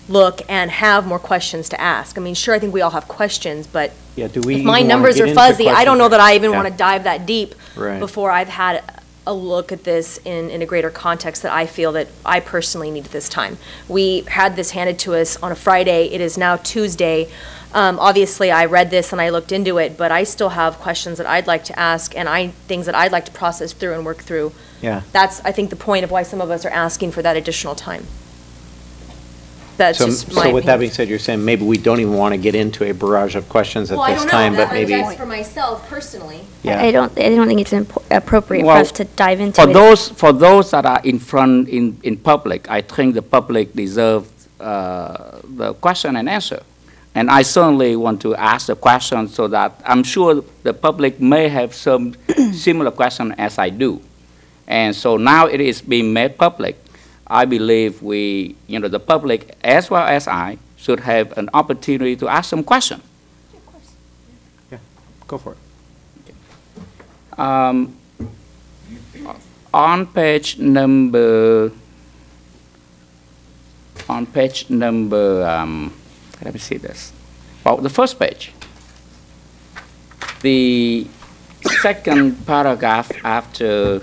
Speaker 19: look and have more questions to ask. I mean, sure, I think we all have questions, but if my numbers are fuzzy, I don't know that I even want to dive that deep before I've had a look at this in a greater context that I feel that I personally need at this time. We had this handed to us on a Friday. It is now Tuesday. Obviously, I read this and I looked into it, but I still have questions that I'd like to ask and things that I'd like to process through and work through.
Speaker 2: Yeah.
Speaker 19: That's, I think, the point of why some of us are asking for that additional time. That's just my
Speaker 2: So with that
Speaker 19: opinion.
Speaker 2: being said, you're saying maybe we don't even want to get into a barrage of questions at this time, but maybe.
Speaker 19: Well, I don't know. That's for myself personally.
Speaker 2: Yeah.
Speaker 10: I don't think it's appropriate for
Speaker 11: Well,
Speaker 10: us to dive into
Speaker 11: for
Speaker 10: it.
Speaker 11: For those that are in front in public, I think the public deserves the question and answer. And I certainly want to ask the question so that I'm sure the public may have some similar question as I do. And so now it is being made public. I believe the public as well as I should have an opportunity to ask some questions.
Speaker 2: Of course. Yeah, go for it.
Speaker 11: On page number, let me see this. Well, the first page, the second paragraph after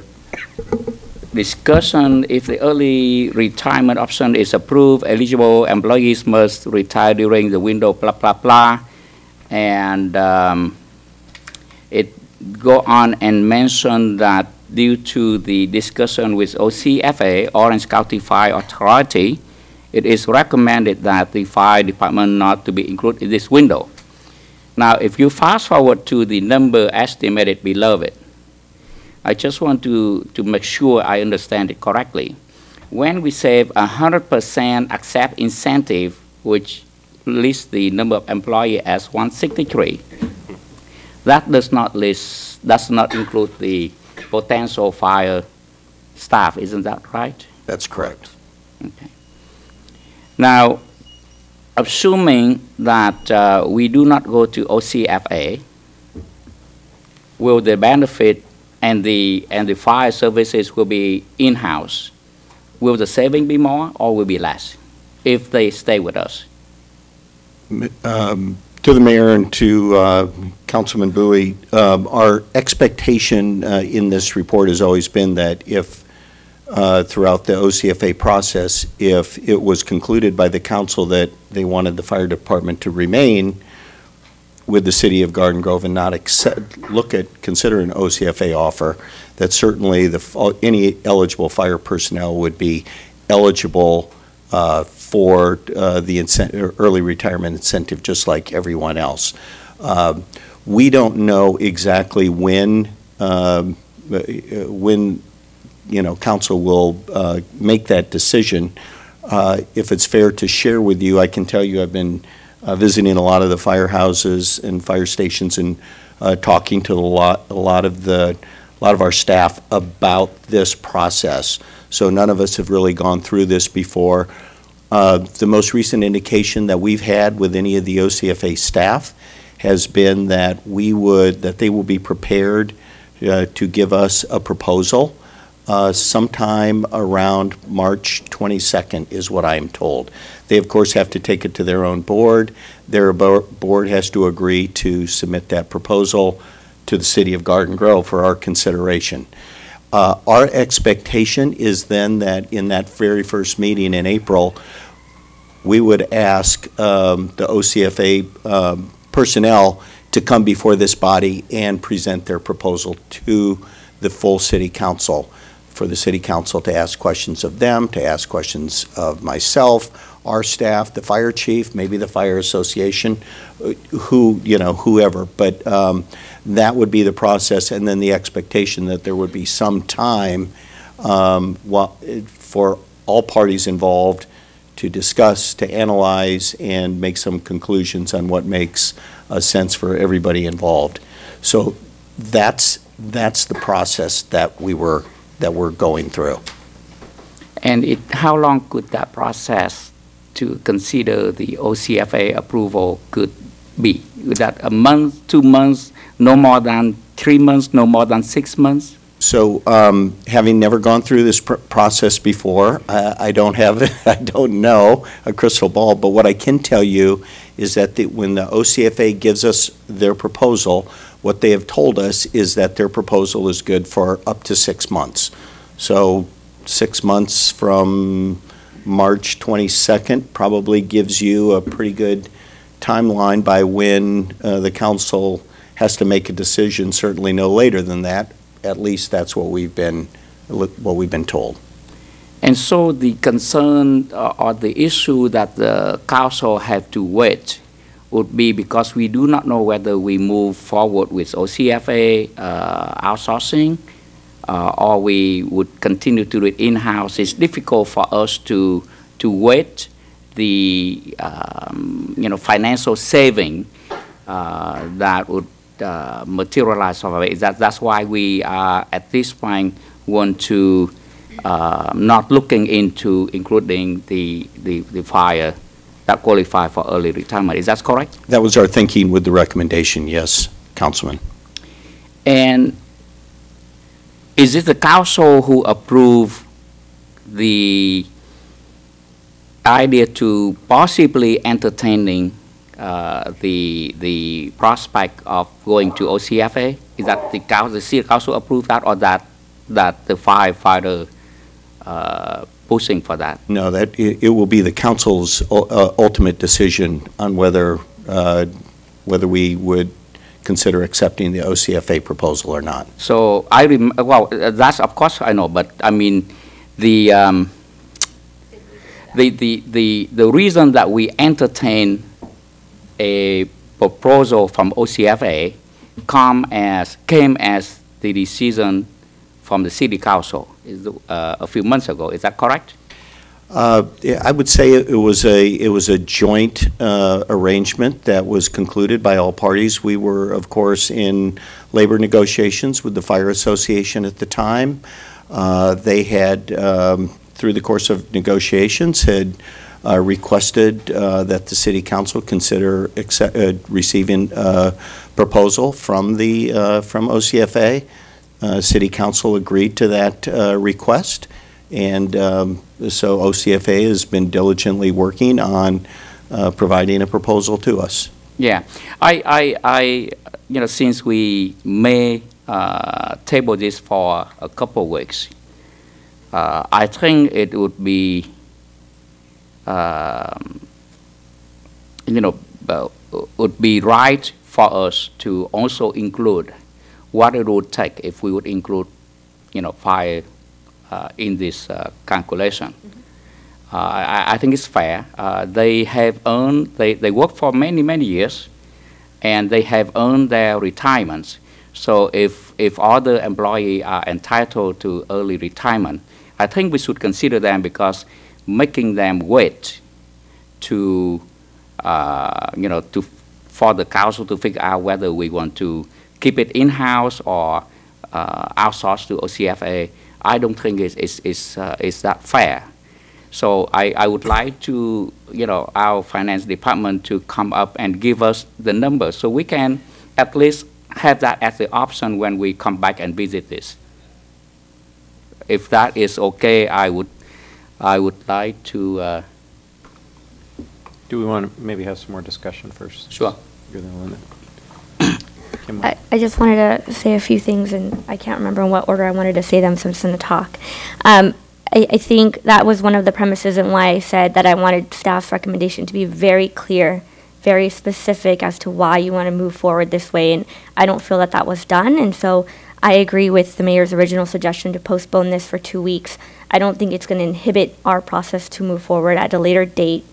Speaker 11: discussion, if the early retirement option is approved, eligible employees must retire during the window, blah, blah, blah. And it go on and mention that due to the discussion with OCFA, Orange County Fire Authority, it is recommended that the fire department not to be included in this window. Now, if you fast forward to the number estimated below it, I just want to make sure I understand it correctly. When we say 100% accept incentive, which lists the number of employees as 163, that does not include the potential fire staff, isn't that right?
Speaker 18: That's correct.
Speaker 11: Okay. Now, assuming that we do not go to OCFA, will the benefit and the fire services will be in-house? Will the saving be more or will be less if they stay with us?
Speaker 18: To the mayor and to Councilman Bowie, our expectation in this report has always been that if throughout the OCFA process, if it was concluded by the council that they wanted the fire department to remain with the city of Garden Grove and not consider an OCFA offer, that certainly any eligible fire personnel would be eligible for the early retirement incentive, just like everyone else. We don't know exactly when council will make that decision. If it's fair to share with you, I can tell you I've been visiting a lot of the firehouses and fire stations and talking to a lot of our staff about this process. So none of us have really gone through this before. The most recent indication that we've had with any of the OCFA staff has been that they will be prepared to give us a proposal sometime around March 22nd is what I am told. They, of course, have to take it to their own board. Their board has to agree to submit that proposal to the city of Garden Grove for our consideration. Our expectation is then that in that very first meeting in April, we would ask the OCFA personnel to come before this body and present their proposal to the full city council, for the city council to ask questions of them, to ask questions of myself, our staff, the fire chief, maybe the fire association, whoever. But that would be the process, and then the expectation that there would be some time for all parties involved to discuss, to analyze, and make some conclusions on what makes sense for everybody involved. So that's the process that we're going through.
Speaker 11: And how long could that process to consider the OCFA approval could be? Is that a month, 2 months, no more than 3 months, no more than 6 months?
Speaker 18: So, having never gone through this process before, I don't know a crystal ball, but what I can tell you is that when the OCFA gives us their proposal, what they have told us is that their proposal is good for up to 6 months. So 6 months from March 22nd probably gives you a pretty good timeline by when the council has to make a decision, certainly no later than that. At least that's what we've been told.
Speaker 11: And so the concern or the issue that the council have to wait would be because we do not know whether we move forward with OCFA outsourcing or we would continue to do it in-house. It's difficult for us to wait the financial saving that would materialize of it. That's why we are at this point want to not looking into including the fire that qualify for early retirement. Is that correct?
Speaker 18: That was our thinking with the recommendation, yes, Councilman.
Speaker 11: And is it the council who approved the idea to possibly entertaining the prospect of going to OCFA? Is that the city council approved that, or that the firefighter pushing for that?
Speaker 18: No, that, it will be the council's ultimate decision on whether we would consider accepting the OCFA proposal or not.
Speaker 11: So well, that's of course I know, but I mean, the reason that we entertain a proposal from OCFA came as the decision from the city council a few months ago. Is that correct?
Speaker 18: I would say it was a joint arrangement that was concluded by all parties. We were, of course, in labor negotiations with the Fire Association at the time. They had, through the course of negotiations, had requested that the City Council consider receiving a proposal from OCFA. City Council agreed to that request. And so OCFA has been diligently working on providing a proposal to us.
Speaker 11: Yeah, I since we may table this for a couple of weeks, I think it would be, would be right for us to also include what it would take if we would include, fire in this calculation. I think it's fair. They have earned, they work for many, many years, and they have earned their retirements. So if other employees are entitled to early retirement, I think we should consider them, because making them wait to, for the council to figure out whether we want to keep it in-house or outsource to OCFA, I don't think it's that fair. So I would like to, our finance department to come up and give us the numbers, so we can at least have that as the option when we come back and visit this. If that is okay, I would like to.
Speaker 2: Do we want to maybe have some more discussion first?
Speaker 11: Sure.
Speaker 2: You're the one that.
Speaker 10: I just wanted to say a few things, and I can't remember in what order I wanted to say them, so I'm just going to talk. I think that was one of the premises and why I said that I wanted staff's recommendation to be very clear, very specific as to why you want to move forward this way, and I don't feel that that was done, and so I agree with the mayor's original suggestion to postpone this for 2 weeks. I don't think it's going to inhibit our process to move forward at a later date.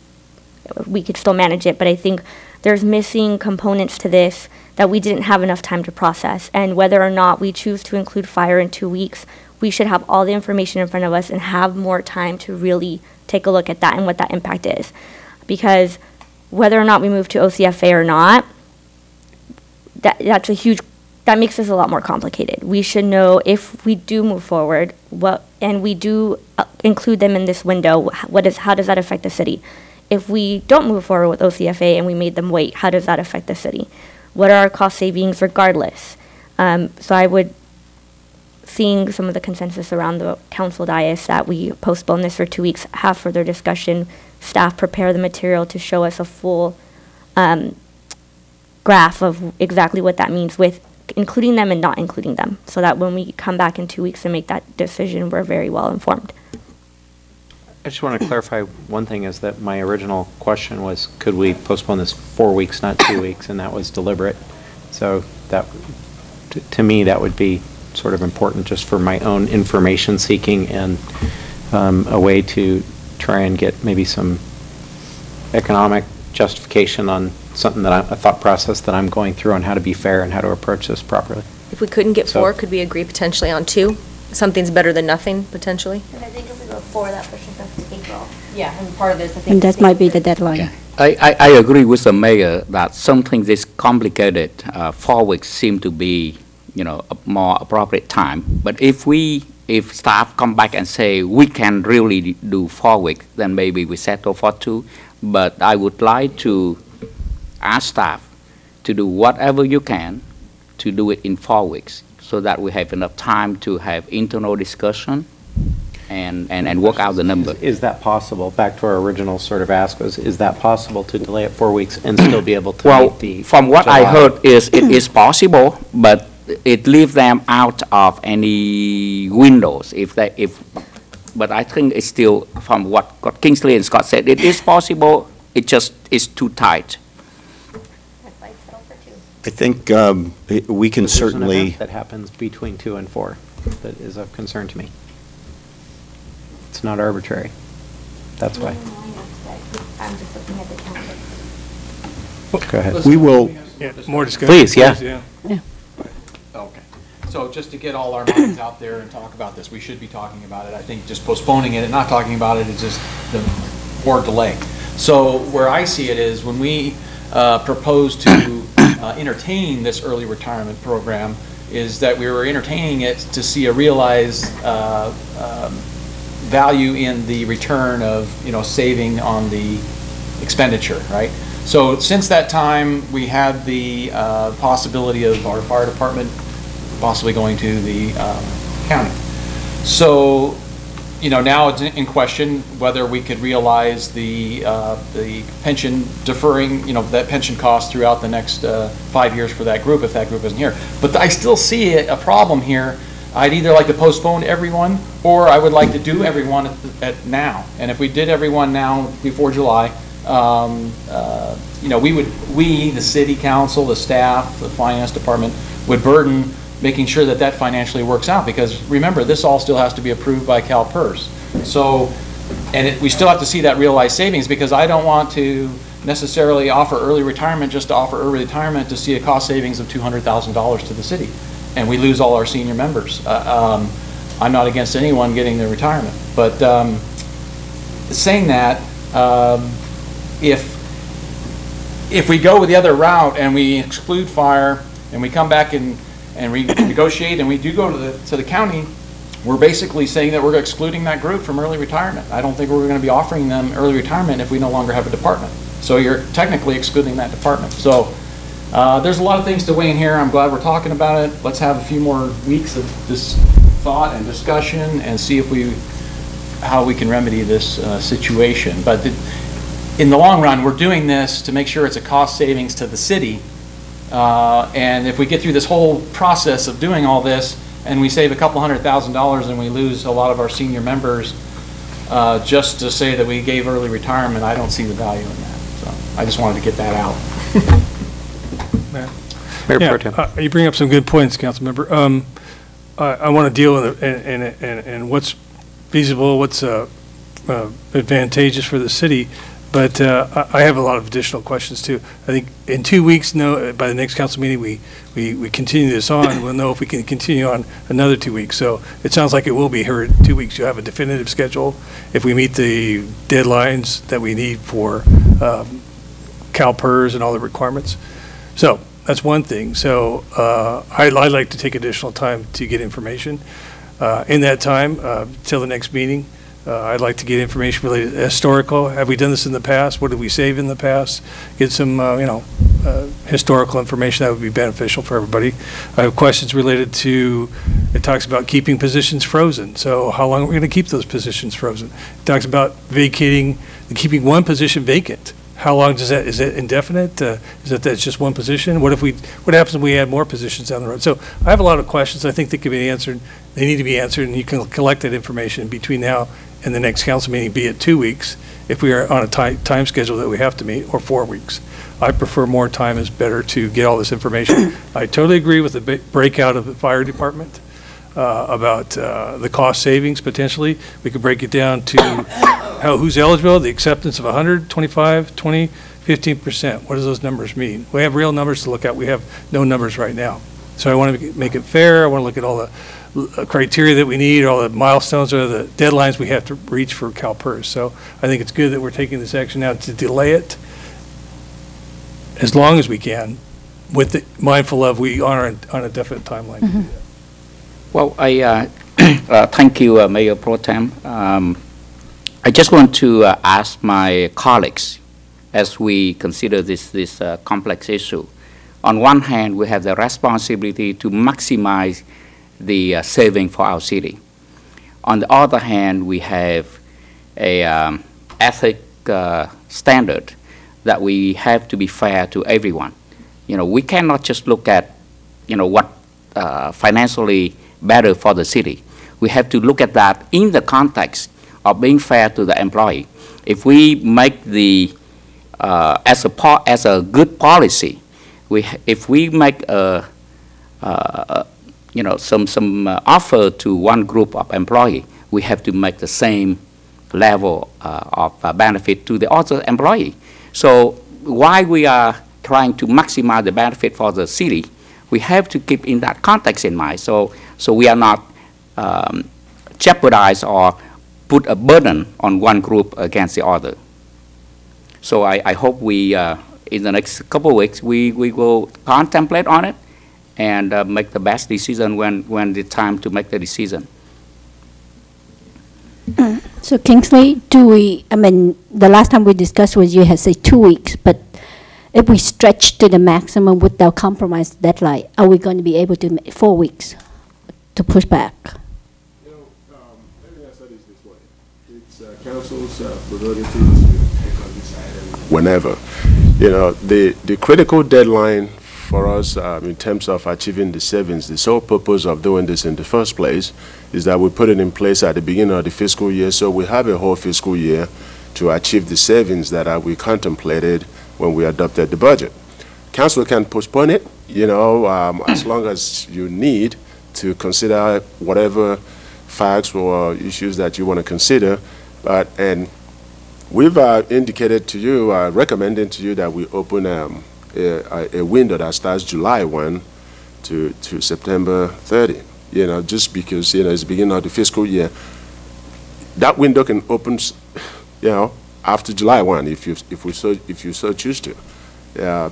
Speaker 10: We could still manage it, but I think there's missing components to this that we didn't have enough time to process. And whether or not we choose to include fire in 2 weeks, we should have all the information in front of us and have more time to really take a look at that and what that impact is. Because whether or not we move to OCFA or not, that makes this a lot more complicated. We should know if we do move forward, and we do include them in this window, how does that affect the city? If we don't move forward with OCFA and we made them wait, how does that affect the city? What are our cost savings regardless? So I would, seeing some of the consensus around the council dais, that we postpone this for 2 weeks, have further discussion, staff prepare the material to show us a full graph of exactly what that means with including them and not including them, so that when we come back in 2 weeks and make that decision, we're very well informed.
Speaker 2: I just want to clarify one thing, is that my original question was, could we postpone this 4 weeks, not 2 weeks, and that was deliberate. So that, to me, that would be sort of important just for my own information seeking and a way to try and get maybe some economic justification on something that a thought process that I'm going through on how to be fair and how to approach this properly.
Speaker 19: If we couldn't get 4, could we agree potentially on 2? Something's better than nothing, potentially?
Speaker 10: And I think if we go 4, that pushes us to April.
Speaker 19: Yeah, and part of this, I think.
Speaker 20: And that might be the deadline.
Speaker 11: I agree with the mayor that something this complicated, 4 weeks seem to be, a more appropriate time. But if staff come back and say we can really do 4 weeks, then maybe we settle for 2. But I would like to ask staff to do whatever you can to do it in 4 weeks, so that we have enough time to have internal discussion and work out the number.
Speaker 2: Is that possible? Back to our original sort of ask was, is that possible to delay it 4 weeks and still be able to
Speaker 11: Well,
Speaker 2: meet the
Speaker 11: from what I
Speaker 2: July?
Speaker 11: heard is it is possible, but it leaves them out of any windows but I think it's still, from what Kingsley and Scott said, it is possible, it just is too tight.
Speaker 18: I think we can
Speaker 2: There's an
Speaker 18: certainly,
Speaker 2: event that happens between 2 and 4 that is of concern to me. It's not arbitrary. That's why.
Speaker 10: I'm just looking at the calendar.
Speaker 2: Go ahead.
Speaker 18: we will,
Speaker 14: Yeah, more discussion.
Speaker 2: Please, yeah.
Speaker 12: Okay. So just to get all our minds out there and talk about this, we should be talking about it. I think just postponing it and not talking about it is just the more delay. So where I see it is when we propose to entertain this early retirement program is that we were entertaining it to see a realized value in the return of, saving on the expenditure, right? So since that time, we had the possibility of our fire department possibly going to the county. So, now it's in question whether we could realize the pension deferring, that pension cost throughout the next 5 years for that group if that group isn't here. But I still see a problem here. I'd either like to postpone everyone, or I would like to do everyone at now. And if we did everyone now before July, we, the city council, the staff, the finance department, would burden making sure that that financially works out. Because remember, this all still has to be approved by CalPERS. So, we still have to see that realized savings, because I don't want to necessarily offer early retirement just to offer early retirement to see a cost savings of $200,000 to the city, and we lose all our senior members. I'm not against anyone getting their retirement, but saying that, if we go with the other route and we exclude fire and we come back and renegotiate and we do go to the county, we're basically saying that we're excluding that group from early retirement. I don't think we're going to be offering them early retirement if we no longer have a department. So you're technically excluding that department. So there's a lot of things to weigh in here. I'm glad we're talking about it. Let's have a few more weeks of this thought and discussion and see how we can remedy this situation. But in the long run, we're doing this to make sure it's a cost savings to the city. And if we get through this whole process of doing all this and we save a couple $100,000 and we lose a lot of our senior members just to say that we gave early retirement, I don't see the value in that. So I just wanted to get that out.
Speaker 14: You bring up some good points, Councilmember. I want to deal with it and what's feasible, what's advantageous for the city. But I have a lot of additional questions too. I think in 2 weeks, by the next council meeting, we continue this on. We'll know if we can continue on another 2 weeks. So it sounds like it will be heard in 2 weeks. You have a definitive schedule if we meet the deadlines that we need for CalPERS and all the requirements. So that's one thing. So I'd like to take additional time to get information. In that time, till the next meeting, I'd like to get information related to historical. Have we done this in the past? What did we save in the past? Get some, historical information that would be beneficial for everybody. I have questions related to, it talks about keeping positions frozen. So how long are we going to keep those positions frozen? It talks about keeping one position vacant. How long does that, is that indefinite? Is that's just one position? What happens if we add more positions down the road? So I have a lot of questions. I think they can be answered. They need to be answered, and you can collect that information between now and the next council meeting, be it 2 weeks, if we are on a time schedule that we have to meet, or 4 weeks. I prefer more time is better to get all this information. I totally agree with the breakout of the fire department about the cost savings potentially. We could break it down to who's eligible, the acceptance of 100, 25, 20, 15%. What does those numbers mean? We have real numbers to look at. We have no numbers right now. So I want to make it fair. I want to look at all the criteria that we need, all the milestones or the deadlines we have to reach for CalPERS. So I think it's good that we're taking this action now to delay it as long as we can, with the mindful of we are on a definite timeline.
Speaker 11: Mm-hmm. Well, I thank you, Mayor Pro Tem. I just want to ask my colleagues as we consider this complex issue. On one hand, we have the responsibility to maximize the saving for our city. On the other hand, we have a ethic standard that we have to be fair to everyone. We cannot just look at, what financially better for the city. We have to look at that in the context of being fair to the employee. If we make the as a good policy, if we make some offer to one group of employee, we have to make the same level of benefit to the other employee. So while we are trying to maximize the benefit for the city, we have to keep in that context in mind. So we are not jeopardize or put a burden on one group against the other. So I hope we, in the next couple of weeks, we will contemplate on it and make the best decision when the time to make the decision.
Speaker 20: So Kingsley, the last time we discussed with you had said 2 weeks, but if we stretch to the maximum without compromise deadline, are we going to be able to make 4 weeks to push back?
Speaker 17: Let me answer this way. It's council's prerogative to take on this item whenever. The critical deadline for us in terms of achieving the savings, the sole purpose of doing this in the first place is that we put it in place at the beginning of the fiscal year, so we have a whole fiscal year to achieve the savings that we contemplated when we adopted the budget. Council can postpone it, as long as you need to consider whatever facts or issues that you want to consider. And we've indicated to you, recommending to you that we open a window that starts July 1 to September 30. Just because it's the beginning of the fiscal year. That window can open, after July 1 if you so choose to.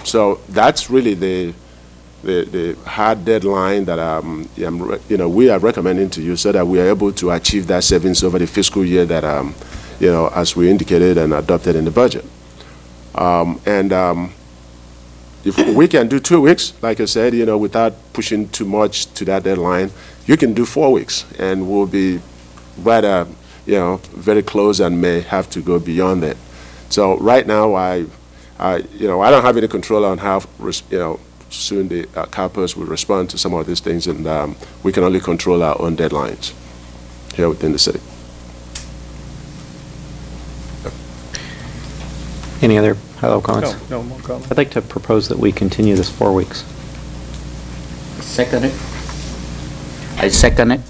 Speaker 17: So that's really the hard deadline that we are recommending to you, so that we are able to achieve that savings over the fiscal year that as we indicated and adopted in the budget. If we can do 2 weeks, like I said, without pushing too much to that deadline, you can do 4 weeks, and we'll be rather, very close and may have to go beyond that. So right now, I don't have any control on how, soon the CalPERS will respond to some of these things, and we can only control our own deadlines here within the city.
Speaker 2: Any other high-level comments?
Speaker 14: No more comments.
Speaker 2: I'd like to propose that we continue this 4 weeks.
Speaker 11: Second it. I second it.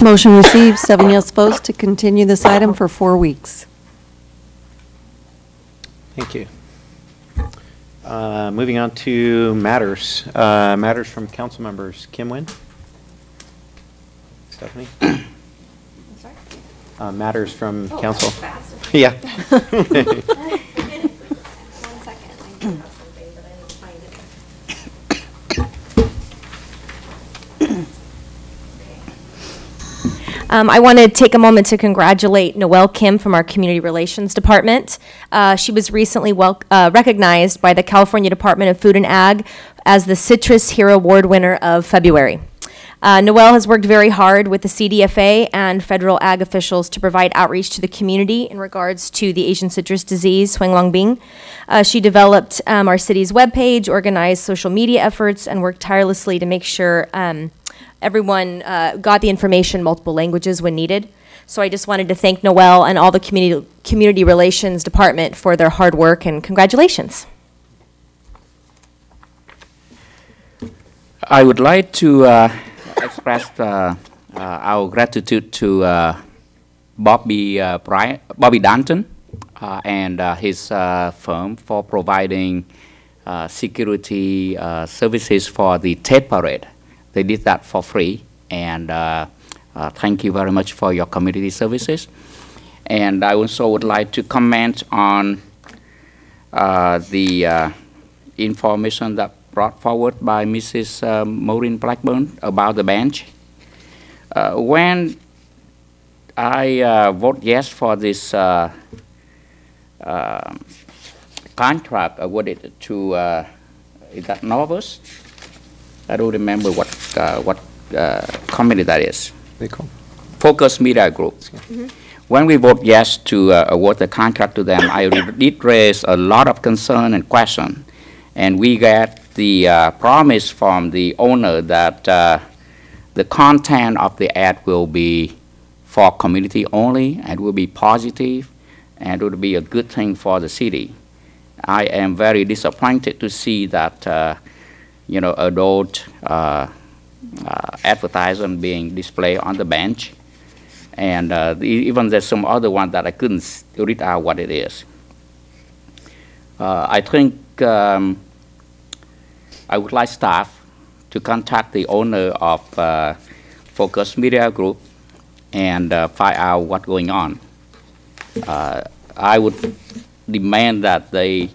Speaker 8: Motion received, 7 yes votes to continue this item for 4 weeks.
Speaker 2: Thank you. Moving on to matters. Matters from council members. Kim Nguyen? Stephanie?
Speaker 16: Sorry?
Speaker 2: Matters from council.
Speaker 16: Fast.
Speaker 2: Yeah.
Speaker 16: 1 second. I have something, but I didn't find it.
Speaker 19: I want to take a moment to congratulate Noelle Kim from our Community Relations Department. She was recently recognized by the California Department of Food and Ag as the Citrus Hero Award winner of February. Noelle has worked very hard with the CDFA and federal ag officials to provide outreach to the community in regards to the Asian citrus disease, Huanglongbing. She developed our city's webpage, organized social media efforts, and worked tirelessly to make sure everyone got the information in multiple languages when needed. So I just wanted to thank Noelle and all the Community Relations Department for their hard work, and congratulations.
Speaker 11: I would like to express our gratitude to Bobby Danton and his firm for providing security services for the Tet Parade. They did that for free, and thank you very much for your community services. And I also would like to comment on the information that brought forward by Mrs. Maureen Blackburn about the bench. When I vote yes for this contract awarded to, is that Novus? I don't remember what company that is. Focus Media Group. When we vote yes to award the contract to them, I did raise a lot of concern and question, and we get the promise from the owner that the content of the ad will be for community only, and will be positive, and will be a good thing for the city. I am very disappointed to see that adult advertisement being displayed on the bench. And even there's some other one that I couldn't read out what it is. I think I would like staff to contact the owner of Focus Media Group and find out what's going on. I would demand that they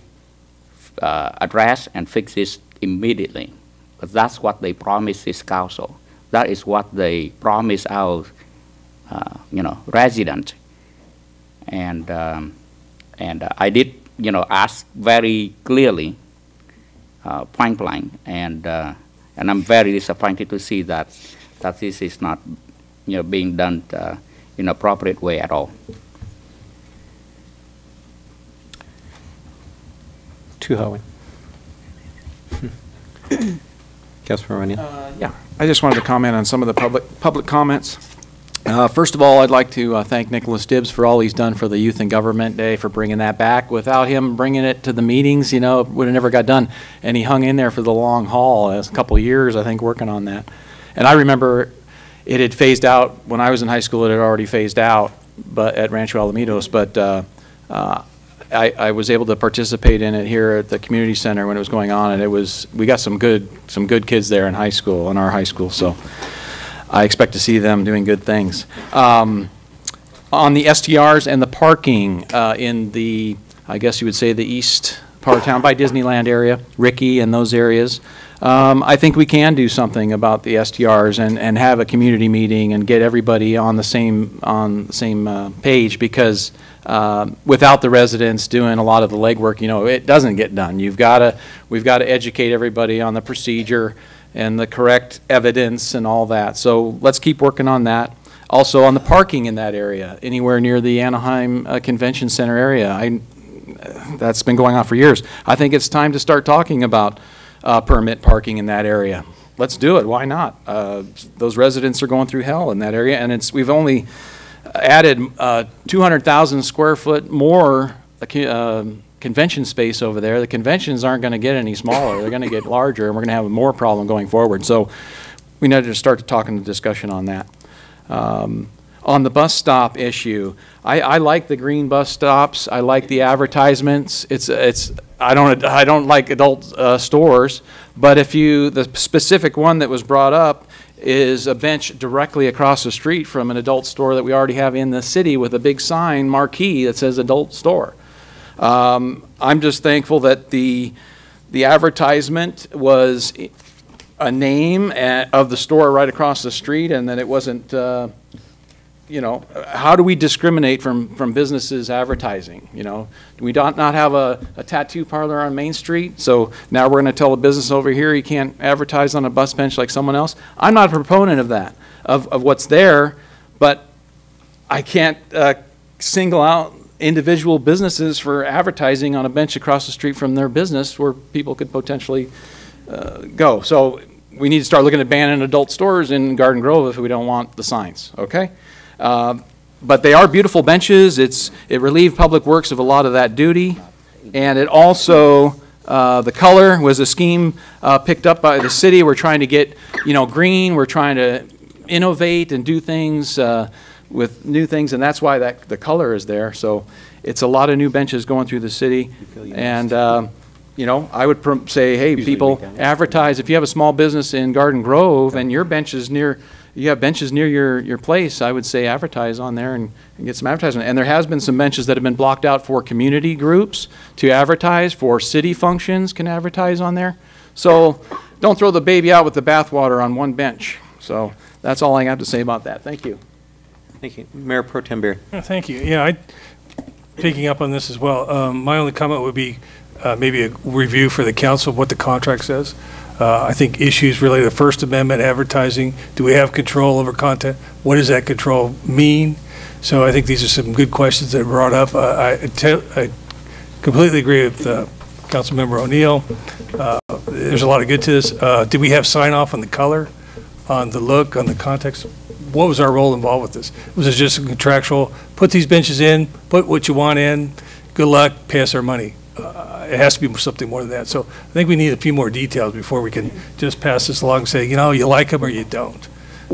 Speaker 11: address and fix this immediately, because that's what they promised this council. That is what they promised our resident, and I did, ask very clearly, point blank, and I'm very disappointed to see that this is not, being done in an appropriate way at all.
Speaker 2: To Howie. Councilmember Runyon.
Speaker 12: Yeah, I just wanted to comment on some of the public comments. First of all, I'd like to thank Nicholas Dibbs for all he's done for the Youth and Government Day, for bringing that back. Without him bringing it to the meetings, it would have never got done. And he hung in there for the long haul. It was a couple of years, I think, working on that. And I remember it had phased out. When I was in high school, it had already phased out but at Rancho Alamitos. But I was able to participate in it here at the community center when it was going on. And we got some good kids there in high school, in our high school. So I expect to see them doing good things. On the STRs and the parking in the, I guess you would say, the east part of town by Disneyland area, Ricky and those areas, I think we can do something about the STRs and have a community meeting and get everybody on the same page, because without the residents doing a lot of the legwork, it doesn't get done. We've got to educate everybody on the procedure and the correct evidence and all that. So let's keep working on that. Also on the parking in that area, anywhere near the Anaheim Convention Center area, that's been going on for years. I think it's time to start talking about permit parking in that area. Let's do it. Why not? Those residents are going through hell in that area, and we've only added 200,000 square foot more convention space over there. The conventions aren't going to get any smaller. They're going to get larger, and we're going to have more problem going forward. So we need to start talking the discussion on that. On the bus stop issue, I like the green bus stops. I like the advertisements. I don't like adult stores, but the specific one that was brought up is a bench directly across the street from an adult store that we already have in the city with a big sign marquee that says adult store. I'm just thankful that the advertisement was a name of the store right across the street, and that it wasn't, how do we discriminate from businesses advertising? Do we not have a tattoo parlor on Main Street? So now we're going to tell a business over here you can't advertise on a bus bench like someone else? I'm not a proponent of that, of what's there, but I can't single out individual businesses for advertising on a bench across the street from their business where people could potentially go. So we need to start looking at banning adult stores in Garden Grove if we don't want the signs, okay? But they are beautiful benches. It relieved Public Works of a lot of that duty. And it also, the color was a scheme picked up by the city. We're trying to get, green. We're trying to innovate and do things with new things, and that's why the color is there. So it's a lot of new benches going through the city. And, I would say, hey, people, advertise. If you have a small business in Garden Grove and your bench is you have benches near your place, I would say advertise on there and get some advertisement. And there has been some benches that have been blocked out for community groups to advertise, for city functions can advertise on there. So don't throw the baby out with the bathwater on one bench. So that's all I have to say about that. Thank you.
Speaker 2: Thank you. Mayor Pro Tem Beard.
Speaker 14: Thank you. Yeah, picking up on this as well, my only comment would be maybe a review for the council of what the contract says. I think issues related to First Amendment advertising, do we have control over content? What does that control mean? So I think these are some good questions that were brought up. I completely agree with Councilmember O'Neill. There's a lot of good to this. Did we have sign off on the color, on the look, on the context? What was our role involved with this? Was it just a contractual, put these benches in, put what you want in, good luck, pay us our money? It has to be something more than that. So I think we need a few more details before we can just pass this along and say, you know, you like them or you don't.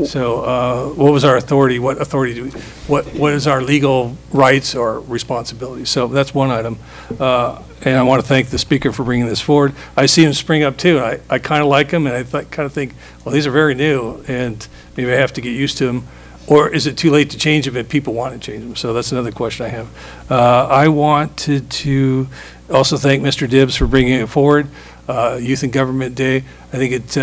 Speaker 14: So what was our authority? What authority do we, what is our legal rights or responsibilities? So that's one item. And I want to thank the speaker for bringing this forward. I see him spring up too. I kind of like him, and I kind of think, well, these are very new, and maybe I have to get used to them. Or is it too late to change them if people want to change them? So that's another question I have. I wanted to also thank Mr. Dibbs for bringing it forward. Youth and Government Day. I think it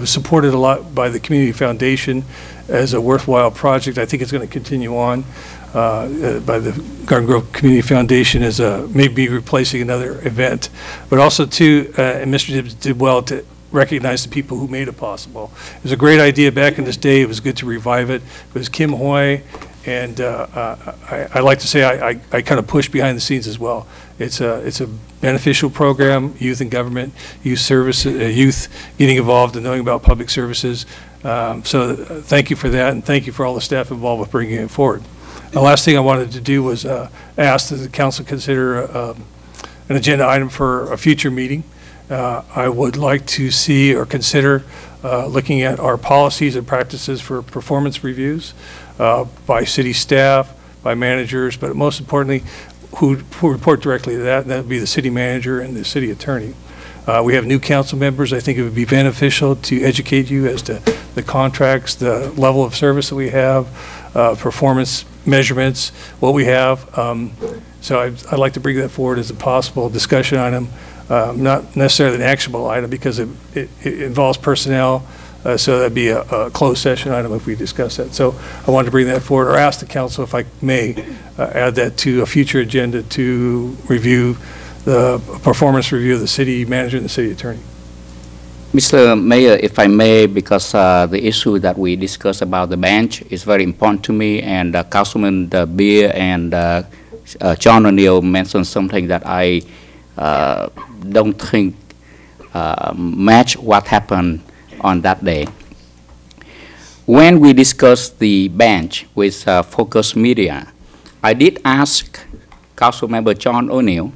Speaker 14: was supported a lot by the Community Foundation as a worthwhile project. I think it's going to continue on by the Garden Grove Community Foundation as maybe replacing another event. But also too, and Mr. Dibbs did well to recognize the people who made it possible. It was a great idea back in this day. It was good to revive it. It was Kim Hoy, and I like to say I kind of pushed behind the scenes as well. It's a beneficial program, youth in government, youth service, youth getting involved and knowing about public services. So thank you for that, and thank you for all the staff involved with bringing it forward. The last thing I wanted to do was ask that the council consider an agenda item for a future meeting. I would like to see or consider looking at our policies and practices for performance reviews by city staff, by managers, but most importantly, who report directly to that, and that would be the city manager and the city attorney. We have new council members. I think it would be beneficial to educate you as to the contracts, the level of service that we have, performance measurements, what we have. So I'd like to bring that forward as a possible discussion item. Not necessarily an actionable item because it involves personnel, so that'd be a closed session item if we discuss that. So I wanted to bring that forward, or ask the council if I may add that to a future agenda to review the performance review of the city manager and the city attorney.
Speaker 11: Mr. Mayor, if I may, because the issue that we discussed about the bench is very important to me, and Councilman Beer and John O'Neill mentioned something that I don't think match what happened on that day. When we discussed the bench with Focus Media, I did ask Councilmember John O'Neill,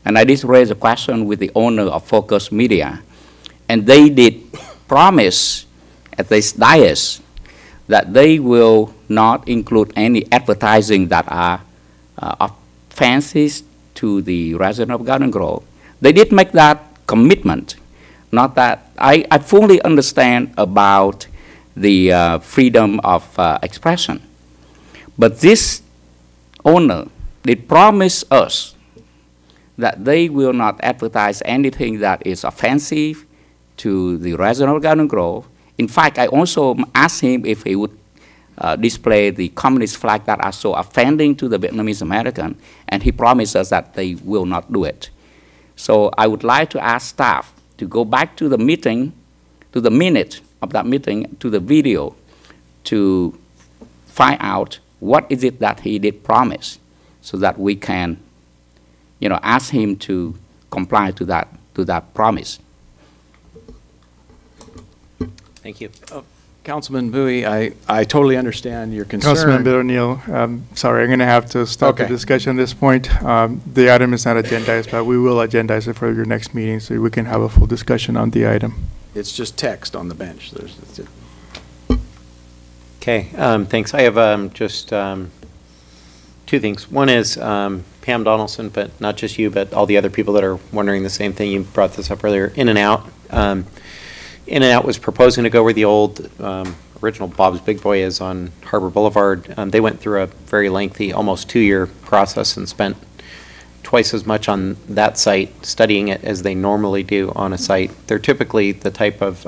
Speaker 11: and I did raise a question with the owner of Focus Media, and they did promise at this dais that they will not include any advertising that are offenses to the resident of Garden Grove. They did make that commitment. Not that I fully understand about the freedom of expression, but this owner did promise us that they will not advertise anything that is offensive to the resident of Garden Grove. In fact, I also asked him if he would display the communist flag that are so offending to the Vietnamese American, and he promised us that they will not do it. So I would like to ask staff to go back to the meeting, to the minute of that meeting, to the video, to find out what is it that he did promise, so that we can, ask him to comply to that promise.
Speaker 2: Thank you.
Speaker 12: Councilman Bowie, I totally understand your concern.
Speaker 15: Councilman O'Neill, sorry, I'm going to have to stop the discussion at this point. The item is not agendized, but we will agendize it for your next meeting so we can have a full discussion on the item.
Speaker 12: It's just text on the bench.
Speaker 2: Okay, thanks. I have just two things. One is Pam Donaldson, but not just you, but all the other people that are wondering the same thing. You brought this up earlier. In-N-Out. In-N-Out was proposing to go where the old original Bob's Big Boy is on Harbor Boulevard. They went through a very lengthy, almost 2-year process and spent twice as much on that site studying it as they normally do on a site. They're typically the type of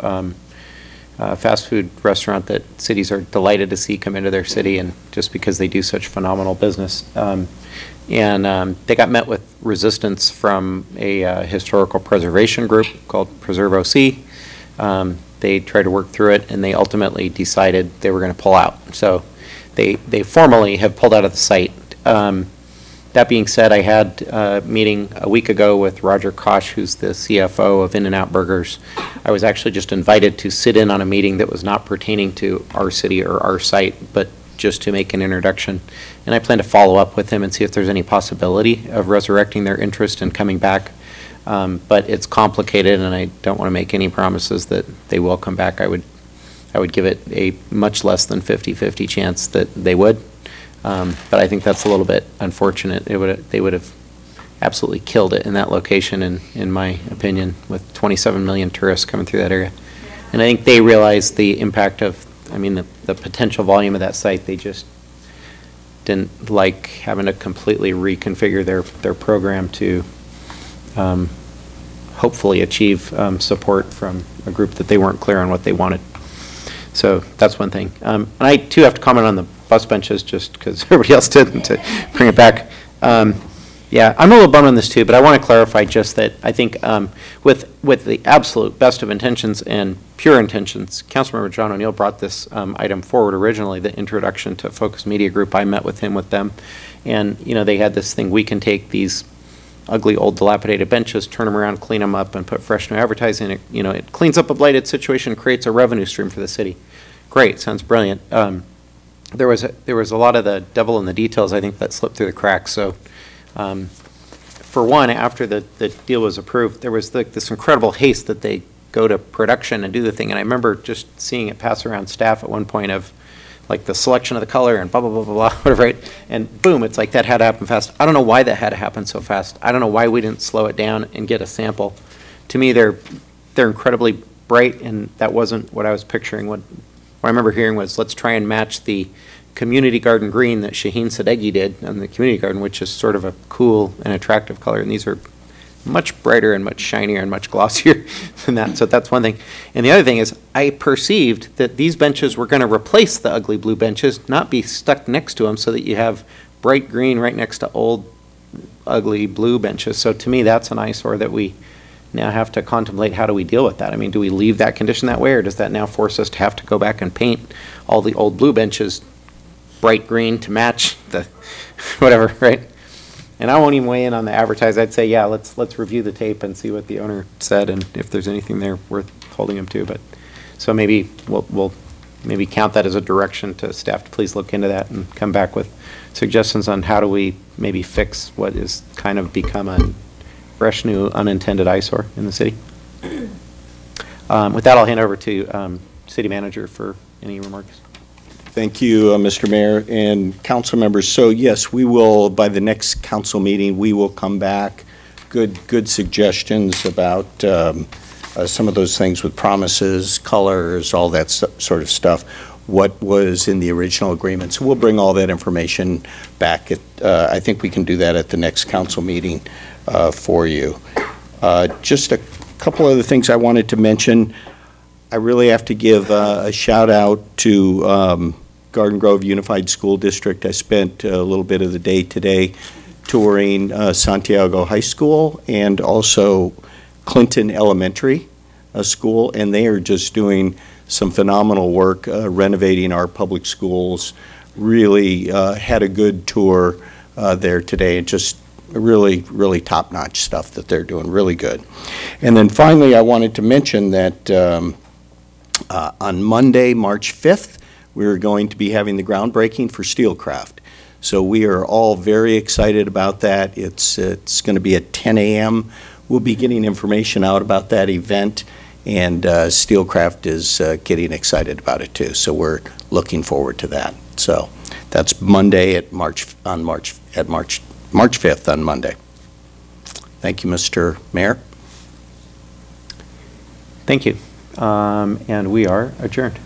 Speaker 2: fast food restaurant that cities are delighted to see come into their city, and just because they do such phenomenal business. They got met with resistance from a historical preservation group called Preserve OC. They tried to work through it, and they ultimately decided they were going to pull out. So they formally have pulled out of the site. That being said, I had a meeting a week ago with Roger Koch, who's the CFO of In-N-Out Burgers. I was actually just invited to sit in on a meeting that was not pertaining to our city or our site, but just to make an introduction. And I plan to follow up with him and see if there's any possibility of resurrecting their interest and coming back. But it's complicated, and I don't want to make any promises that they will come back. I would give it a much less than 50-50 chance that they would. But I think that's a little bit unfortunate. They would have absolutely killed it in that location, in my opinion, with 27 million tourists coming through that area. And I think they realize the impact of, the potential volume of that site. They just didn't like having to completely reconfigure their program to hopefully achieve support from a group that they weren't clear on what they wanted. So that's one thing. And I, too, have to comment on the bus benches, just because everybody else didn't, to bring it back. Yeah, I'm a little bummed on this, too, but I want to clarify just that I think with the absolute best of intentions and pure intentions, Councilmember John O'Neill brought this item forward originally, the introduction to Focus Media Group. I met with him, with them, and, they had this thing, we can take these ugly, old, dilapidated benches, turn them around, clean them up, and put fresh new advertising. It cleans up a blighted situation, creates a revenue stream for the city. Great, sounds brilliant. There was a lot of the devil in the details, I think, that slipped through the cracks. So, for one, after the deal was approved, there was this incredible haste that they go to production and do the thing. And I remember just seeing it pass around staff at one point of, like, the selection of the color and blah, blah, blah, blah, blah, whatever, right? And boom, it's like that had to happen fast. I don't know why that had to happen so fast. I don't know why we didn't slow it down and get a sample. To me, they're incredibly bright, and that wasn't what I was picturing. What I remember hearing was, let's try and match the community garden green that Shaheen Sadeghi did on the community garden, which is sort of a cool and attractive color. And these are much brighter and much shinier and much glossier than that. So that's one thing. And the other thing is, I perceived that these benches were going to replace the ugly blue benches, not be stuck next to them, so that you have bright green right next to old ugly blue benches. So to me, that's an eyesore that we now have to contemplate. How do we deal with that? I mean, do we leave that condition that way, or does that now force us to have to go back and paint all the old blue benches bright green to match the whatever, right? And I won't even weigh in on the advertise. I'd say, yeah, let's review the tape and see what the owner said, and if there's anything there worth holding him to. But so maybe we'll maybe count that as a direction to staff to please look into that and come back with suggestions on how do we maybe fix what is kind of become a fresh new unintended eyesore in the city. With that, I'll hand over to City Manager for any remarks.
Speaker 18: Thank you, Mr. Mayor and council members. So yes, we will, by the next council meeting, we will come back. Good suggestions about some of those things with promises, colors, all that sort of stuff. What was in the original agreement. So we'll bring all that information back. I think we can do that at the next council meeting for you. Just a couple other things I wanted to mention. I really have to give a shout out to Garden Grove Unified School District. I spent a little bit of the day today touring Santiago High School and also Clinton Elementary School, and they are just doing some phenomenal work renovating our public schools. Really had a good tour there today, and just really top-notch stuff that they're doing, really good. And then finally, I wanted to mention that on Monday, March 5th, we're going to be having the groundbreaking for Steelcraft. So we are all very excited about that. It's going to be at 10 a.m. We'll be getting information out about that event, and Steelcraft is getting excited about it too. So we're looking forward to that. So that's Monday at March 5th on Monday. Thank you, Mr. Mayor.
Speaker 2: Thank you. And we are adjourned.